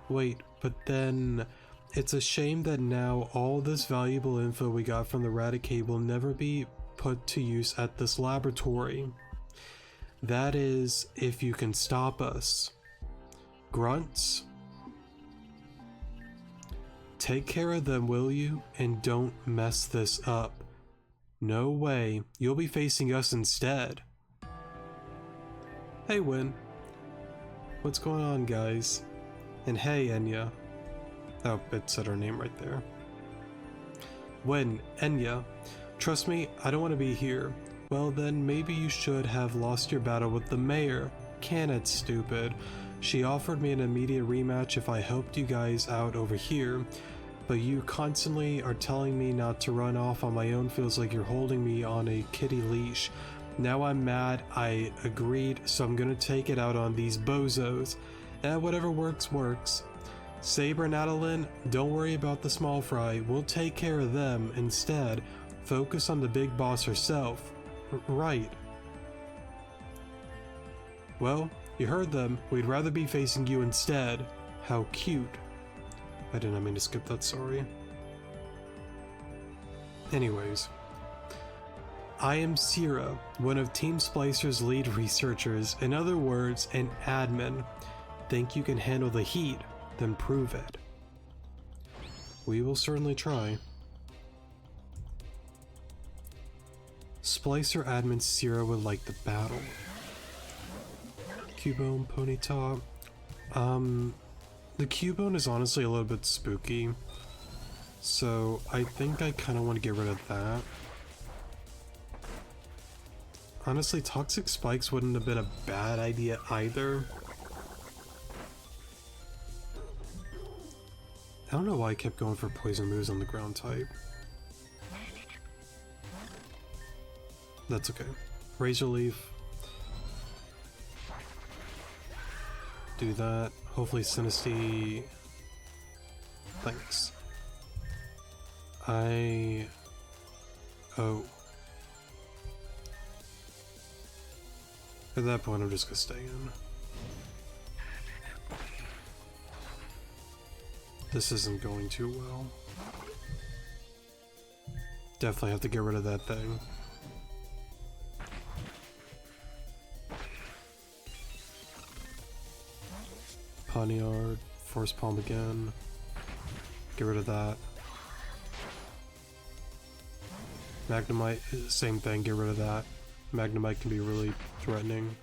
Wait, but then it's a shame that now all this valuable info we got from the Raticate will never be put to use at this laboratory. That is, if you can stop us. Grunts? Take care of them, will you? And don't mess this up. No way, you'll be facing us instead. Hey Win. What's going on, guys? And hey Enya. Oh, it said her name right there. Win, Enya. Trust me, I don't want to be here. Well then, maybe you should have lost your battle with the mayor. Can it, stupid? She offered me an immediate rematch if I helped you guys out over here. But you constantly are telling me not to run off on my own. Feels like you're holding me on a kitty leash. Now I'm mad. I agreed, so I'm gonna take it out on these bozos. Whatever works, works. Saber and Adeline, don't worry about the small fry. We'll take care of them instead. Focus on the big boss herself. Right. Well, you heard them. We'd rather be facing you instead. How cute. I did not mean to skip that, sorry. Anyways. I am Sierra, one of Team Splicer's lead researchers. In other words, an admin. Think you can handle the heat? Then prove it. We will certainly try. Splicer admin Sierra would like the battle. Cubone, Ponyta. The Cubone is honestly a little bit spooky. So I think I kind of want to get rid of that. Honestly, Toxic Spikes wouldn't have been a bad idea either. I don't know why I kept going for poison moves on the ground type. That's okay. Razor Leaf. Do that. Hopefully Sinistea. Thanks. Oh. At that point, I'm just gonna stay in. This isn't going too well. Definitely have to get rid of that thing. Poniard, Force Palm again. Get rid of that. Magnemite, same thing, get rid of that. Magnemite can be really threatening.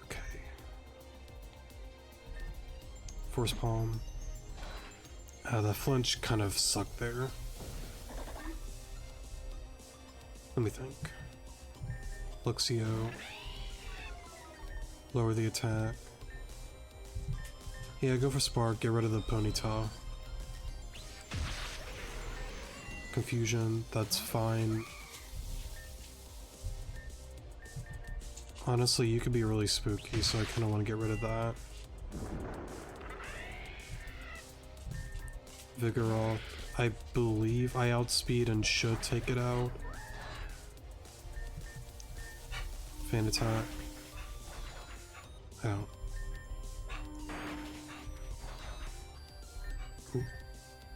Okay. Force Palm. The flinch kind of sucked there. Let me think. Luxio. Lower the attack. Yeah, go for Spark, get rid of the Ponyta. Confusion, that's fine. Honestly, you could be really spooky, so I kind of want to get rid of that. Vigoroth, I believe I outspeed and should take it out. Fan attack. Out. Ooh.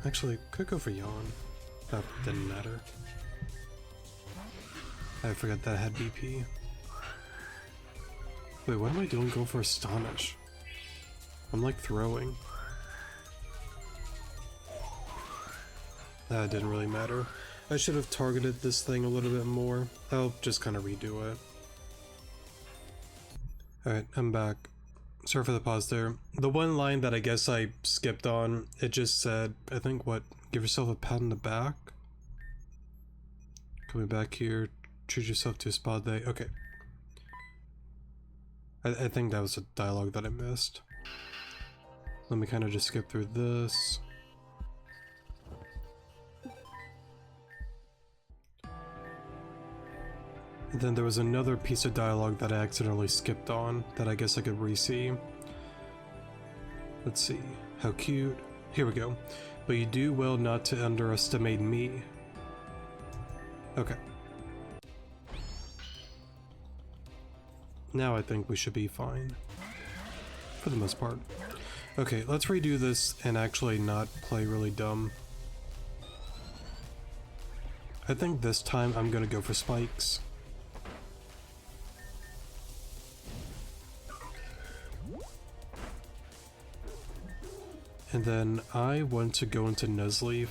Actually, could go for Yawn. That didn't matter. I forgot that I had BP. Wait, what am I doing going for Astonish? I'm like throwing. That didn't really matter. I should have targeted this thing a little bit more. I'll just kind of redo it. Alright, I'm back. Sorry for the pause there. The one line that I guess I skipped on, it just said, I think what, give yourself a pat on the back? Coming back here, treat yourself to a spa day. Okay. I think that was a dialogue that I missed. Let me kind of just skip through this. And then there was another piece of dialogue that I accidentally skipped on that I guess I could re-see. Let's see. How cute. Here we go. But you do well not to underestimate me. Okay. Now I think we should be fine. For the most part. Okay, let's redo this and actually not play really dumb. I think this time I'm gonna go for spikes. And then I want to go into Nuzleaf.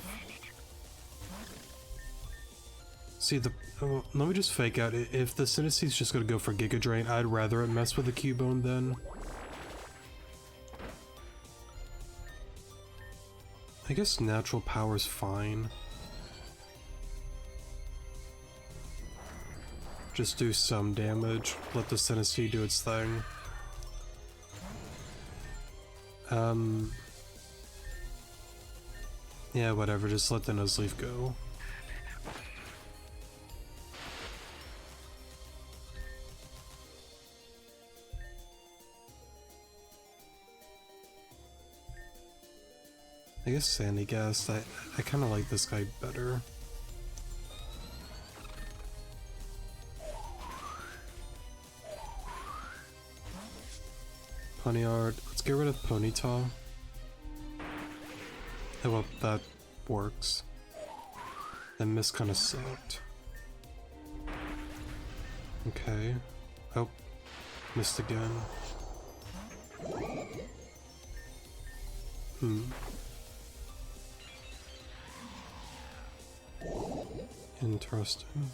See, let me just fake out. If the Sinistee just gonna go for Giga Drain, I'd rather it mess with the Cubone then. I guess natural power's fine. Just do some damage. Let the Sinistee do its thing. Yeah, whatever, just let the Nuzleaf go. I guess Sandy Gas, I kind of like this guy better. Ponyard, let's get rid of Ponyta. Oh well, that works. That miss kind of sucked. Okay. Oh, missed again. Interesting.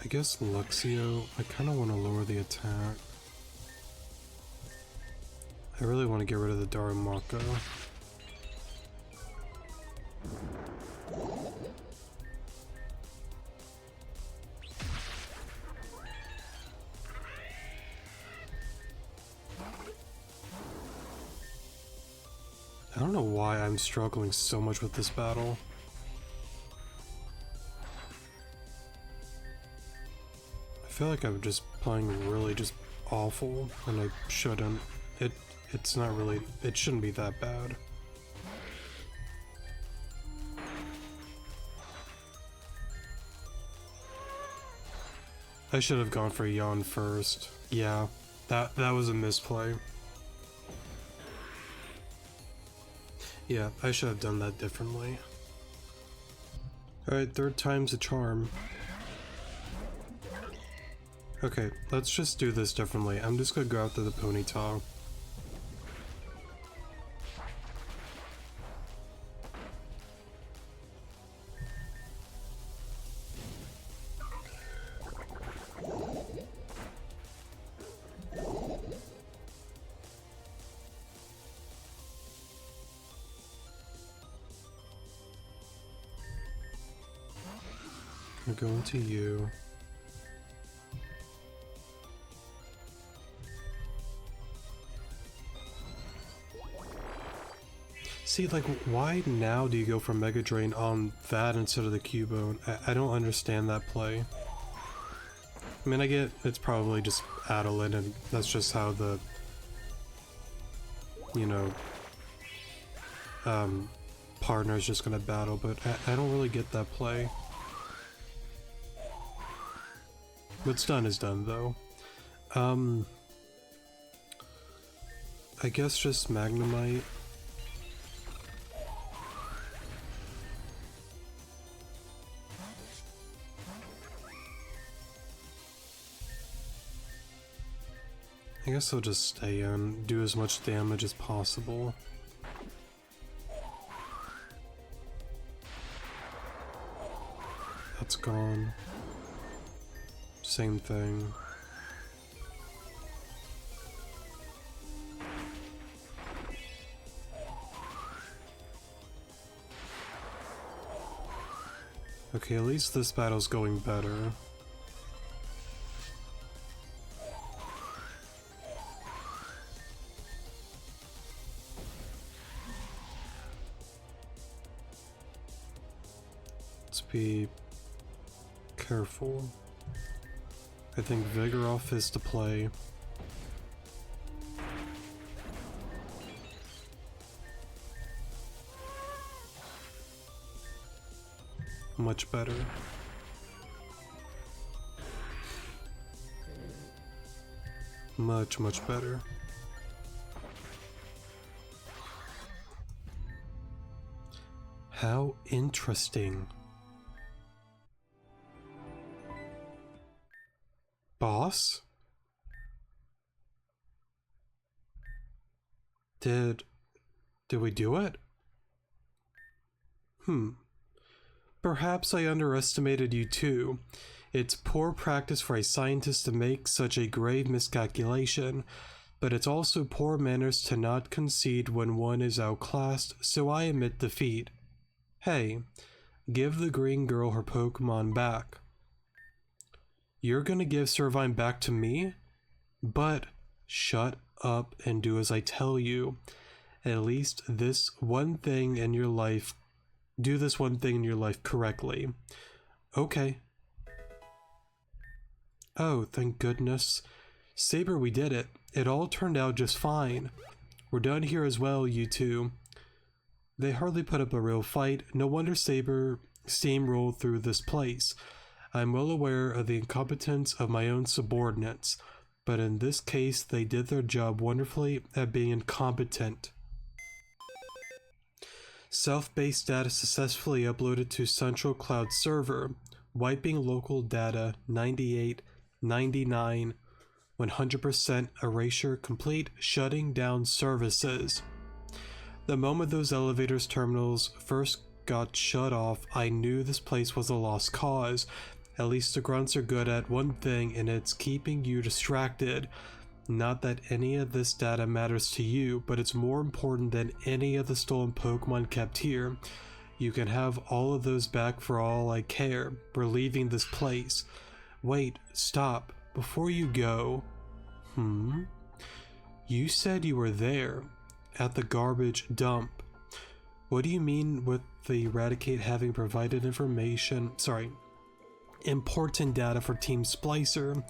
I guess Luxio, I kind of want to lower the attack. I really want to get rid of the Darumaka. I don't know why I'm struggling so much with this battle. I feel like I'm just playing really just awful, and I shouldn't. It's not really, it shouldn't be that bad. I should have gone for Yawn first. Yeah, that was a misplay. Yeah, I should have done that differently. Alright, third time's a charm. Okay, let's just do this differently. I'm just gonna go after the Ponyta. I'm going to you. See, like, why now do you go for Mega Drain on that instead of the Cubone? I don't understand that play. I mean, I get it's probably just Adolin, and that's just how the, you know, partner's just gonna battle, but I don't really get that play. What's done is done, though. I guess just Magnemite. I guess I'll just stay in, do as much damage as possible. That's gone. Same thing. Okay, at least this battle's going better. Let's be careful. I think Vigoroth is to play. Much better. Much better. How interesting. Boss? Did we do it? Perhaps I underestimated you too. It's poor practice for a scientist to make such a grave miscalculation, but it's also poor manners to not concede when one is outclassed, so I admit defeat. Hey, give the green girl her Pokemon back. You're gonna give Servine back to me? But shut up and do as I tell you. At least this one thing in your life, do this one thing in your life correctly. Okay. Oh, thank goodness. Saber, we did it. It all turned out just fine. We're done here as well, you two. They hardly put up a real fight. No wonder Saber steamrolled through this place. I'm well aware of the incompetence of my own subordinates, but in this case they did their job wonderfully at being incompetent. Self-based data successfully uploaded to Central Cloud Server, wiping local data 98, 99, 100% erasure complete, shutting down services. The moment those elevators terminals first got shut off, I knew this place was a lost cause. At least the grunts are good at one thing, and it's keeping you distracted. Not that any of this data matters to you, but it's more important than any of the stolen Pokemon kept here. You can have all of those back for all I care. We're leaving this place. Wait, stop. Before you go. You said you were there, at the garbage dump. What do you mean with the Eradicate having provided important data for Team Splicer?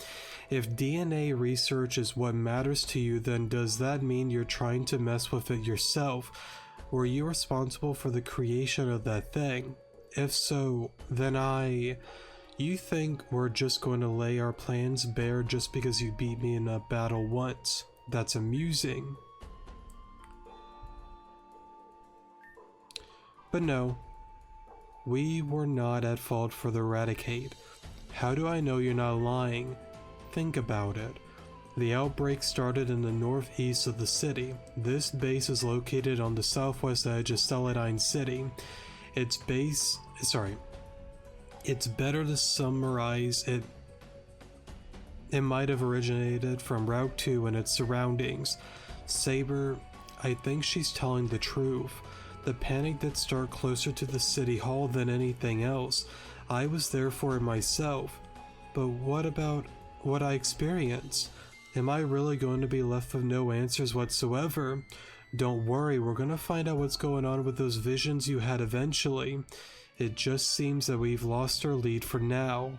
If DNA research is what matters to you, then does that mean you're trying to mess with it yourself? Were you responsible for the creation of that thing? If so, then You think we're just going to lay our plans bare just because you beat me in a battle once? That's amusing. But no, we were not at fault for the Eradicate. How do I know you're not lying? Think about it. The outbreak started in the northeast of the city. This base is located on the southwest edge of Celadine City. It's better to summarize it. It might have originated from Route 2 and its surroundings. Saber, I think she's telling the truth. The panic did start closer to the city hall than anything else. I was there for it myself. But what about what I experienced? Am I really going to be left with no answers whatsoever? Don't worry, we're gonna find out what's going on with those visions you had eventually. It just seems that we've lost our lead for now.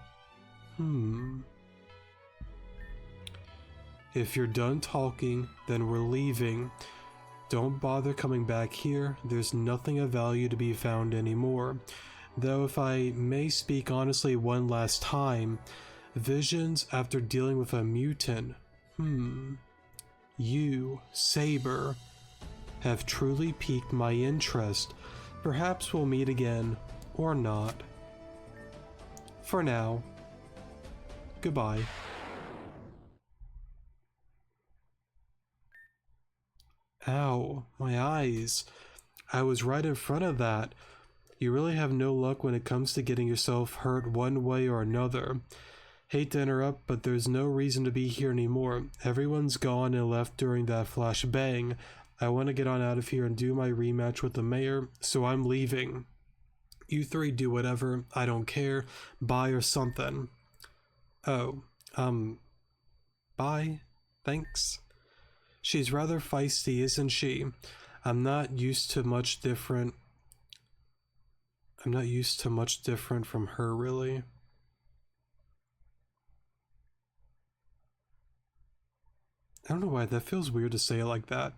If you're done talking, then we're leaving. Don't bother coming back here. There's nothing of value to be found anymore. Though if I may speak honestly one last time, visions after dealing with a mutant, you, Saber, have truly piqued my interest. Perhaps we'll meet again, or not. For now, goodbye. Ow, my eyes. I was right in front of that. You really have no luck when it comes to getting yourself hurt one way or another. Hate to interrupt, but there's no reason to be here anymore. Everyone's gone and left during that flash bang. I want to get on out of here and do my rematch with the mayor, so I'm leaving. You three do whatever, I don't care. Bye or something. Oh, bye? Thanks. She's rather feisty, isn't she? I'm not used to much different from her, really. I don't know why, that feels weird to say it like that.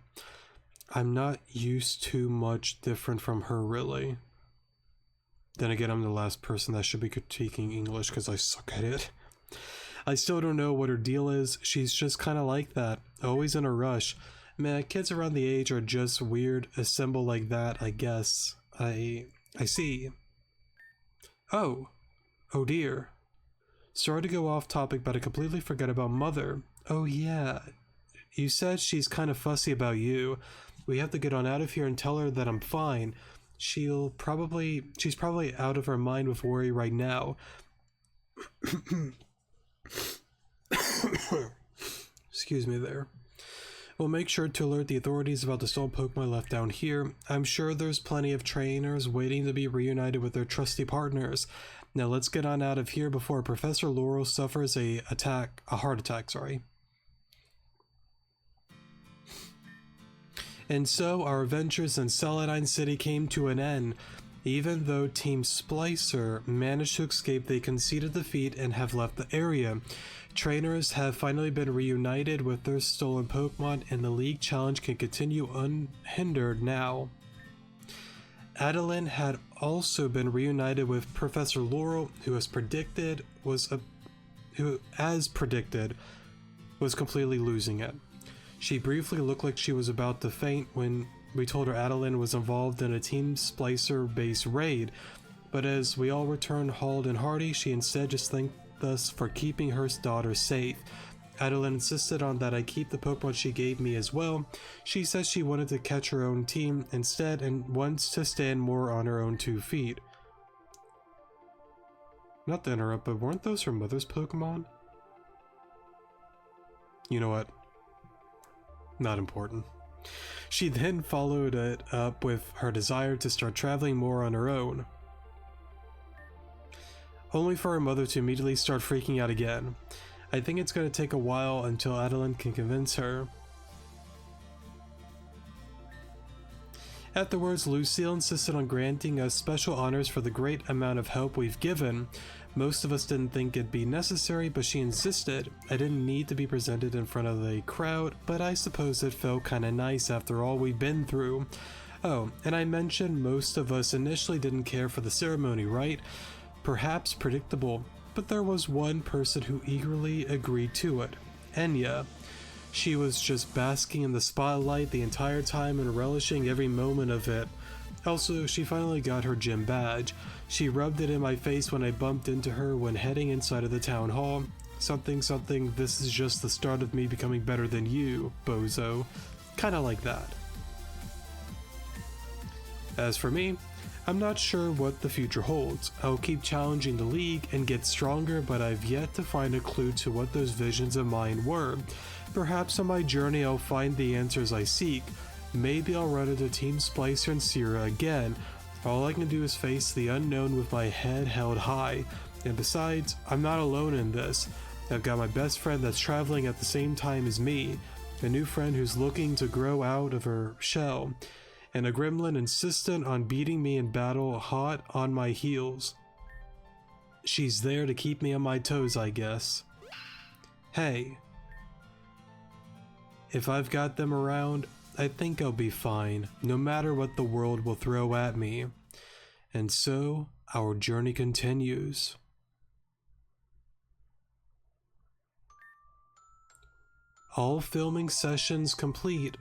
I'm not used to much different from her, really. Then again, I'm the last person that should be critiquing English because I suck at it. I still don't know what her deal is. She's just kind of like that, always in a rush. Man, kids around the age are just weird, a symbol like that, I guess. I see. Oh dear. Sorry to go off topic, but I completely forgot about Mother. Oh yeah, you said she's kind of fussy about you. We have to get on out of here and tell her that I'm fine. She's probably out of her mind with worry right now. Excuse me there. We'll make sure to alert the authorities about the stolen Pokemon left down here. I'm sure there's plenty of trainers waiting to be reunited with their trusty partners. Now let's get on out of here before Professor Laurel suffers a heart attack, sorry. And so our adventures in Celadine City came to an end. Even though Team Splicer managed to escape, they conceded defeat and have left the area. Trainers have finally been reunited with their stolen Pokemon, and the League Challenge can continue unhindered now. Adeline had also been reunited with Professor Laurel, who as predicted was completely losing it. She briefly looked like she was about to faint when we told her Adeline was involved in a Team Splicer-based raid, but as we all returned hauled and hearty, she instead just thanked us for keeping her daughter safe. Adeline insisted on that I keep the Pokemon she gave me as well. She says she wanted to catch her own team instead and wants to stand more on her own 2 feet. Not to interrupt, but weren't those her mother's Pokemon? You know what? Not important. She then followed it up with her desire to start traveling more on her own, only for her mother to immediately start freaking out again. I think it's going to take a while until Adeline can convince her. Afterwards, Lucille insisted on granting us special honors for the great amount of help we've given. Most of us didn't think it'd be necessary, but she insisted. I didn't need to be presented in front of the crowd, but I suppose it felt kinda nice after all we've been through. Oh, and I mentioned most of us initially didn't care for the ceremony, right? Perhaps predictable, but there was one person who eagerly agreed to it. Enya. She was just basking in the spotlight the entire time and relishing every moment of it. Also, she finally got her gym badge. She rubbed it in my face when I bumped into her when heading inside of the town hall. Something, this is just the start of me becoming better than you, bozo. Kinda like that. As for me, I'm not sure what the future holds. I'll keep challenging the league and get stronger, but I've yet to find a clue to what those visions of mine were. Perhaps on my journey I'll find the answers I seek. Maybe I'll run into Team Splicer and Sierra again. All I can do is face the unknown with my head held high. And besides, I'm not alone in this. I've got my best friend that's traveling at the same time as me, a new friend who's looking to grow out of her shell, and a gremlin insistent on beating me in battle hot on my heels. She's there to keep me on my toes, I guess. Hey. If I've got them around, I think I'll be fine, no matter what the world will throw at me. And so, our journey continues. All filming sessions complete.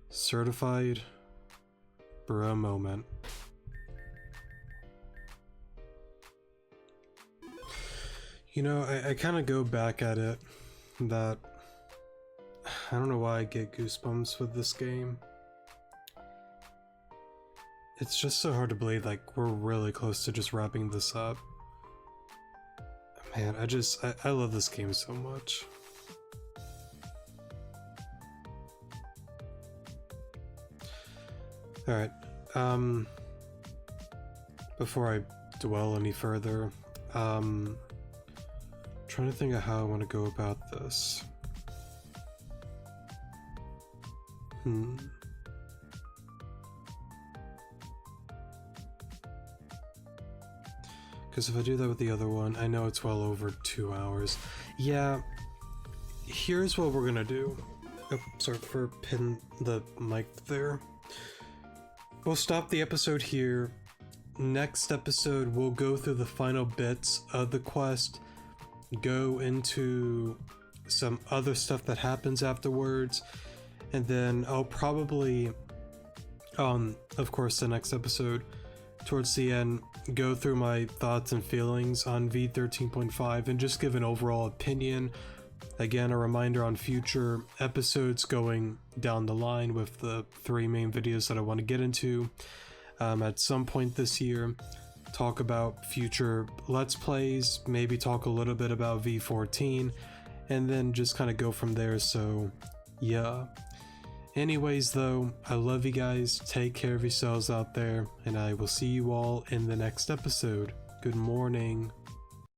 Certified bro moment. You know, I kind of go back at it that I don't know why I get goosebumps with this game. It's just so hard to believe, like, we're really close to just wrapping this up. Man, I love this game so much. Alright, before I dwell any further, trying to think of how I want to go about this. Because if I do that with the other one, I know it's well over 2 hours. Yeah, here's what we're gonna do. Oh, sorry for pinning the mic there. We'll stop the episode here. Next episode, we'll go through the final bits of the quest, go into some other stuff that happens afterwards, and then I'll probably, of course, the next episode, towards the end, go through my thoughts and feelings on V13.5 and just give an overall opinion. Again, a reminder on future episodes going down the line with the 3 main videos that I want to get into at some point this year. Talk about future Let's Plays, maybe talk a little bit about V14, and then just kind of go from there. So yeah, Anyways though, I love you guys, take care of yourselves out there, and I will see you all in the next episode. Good morning.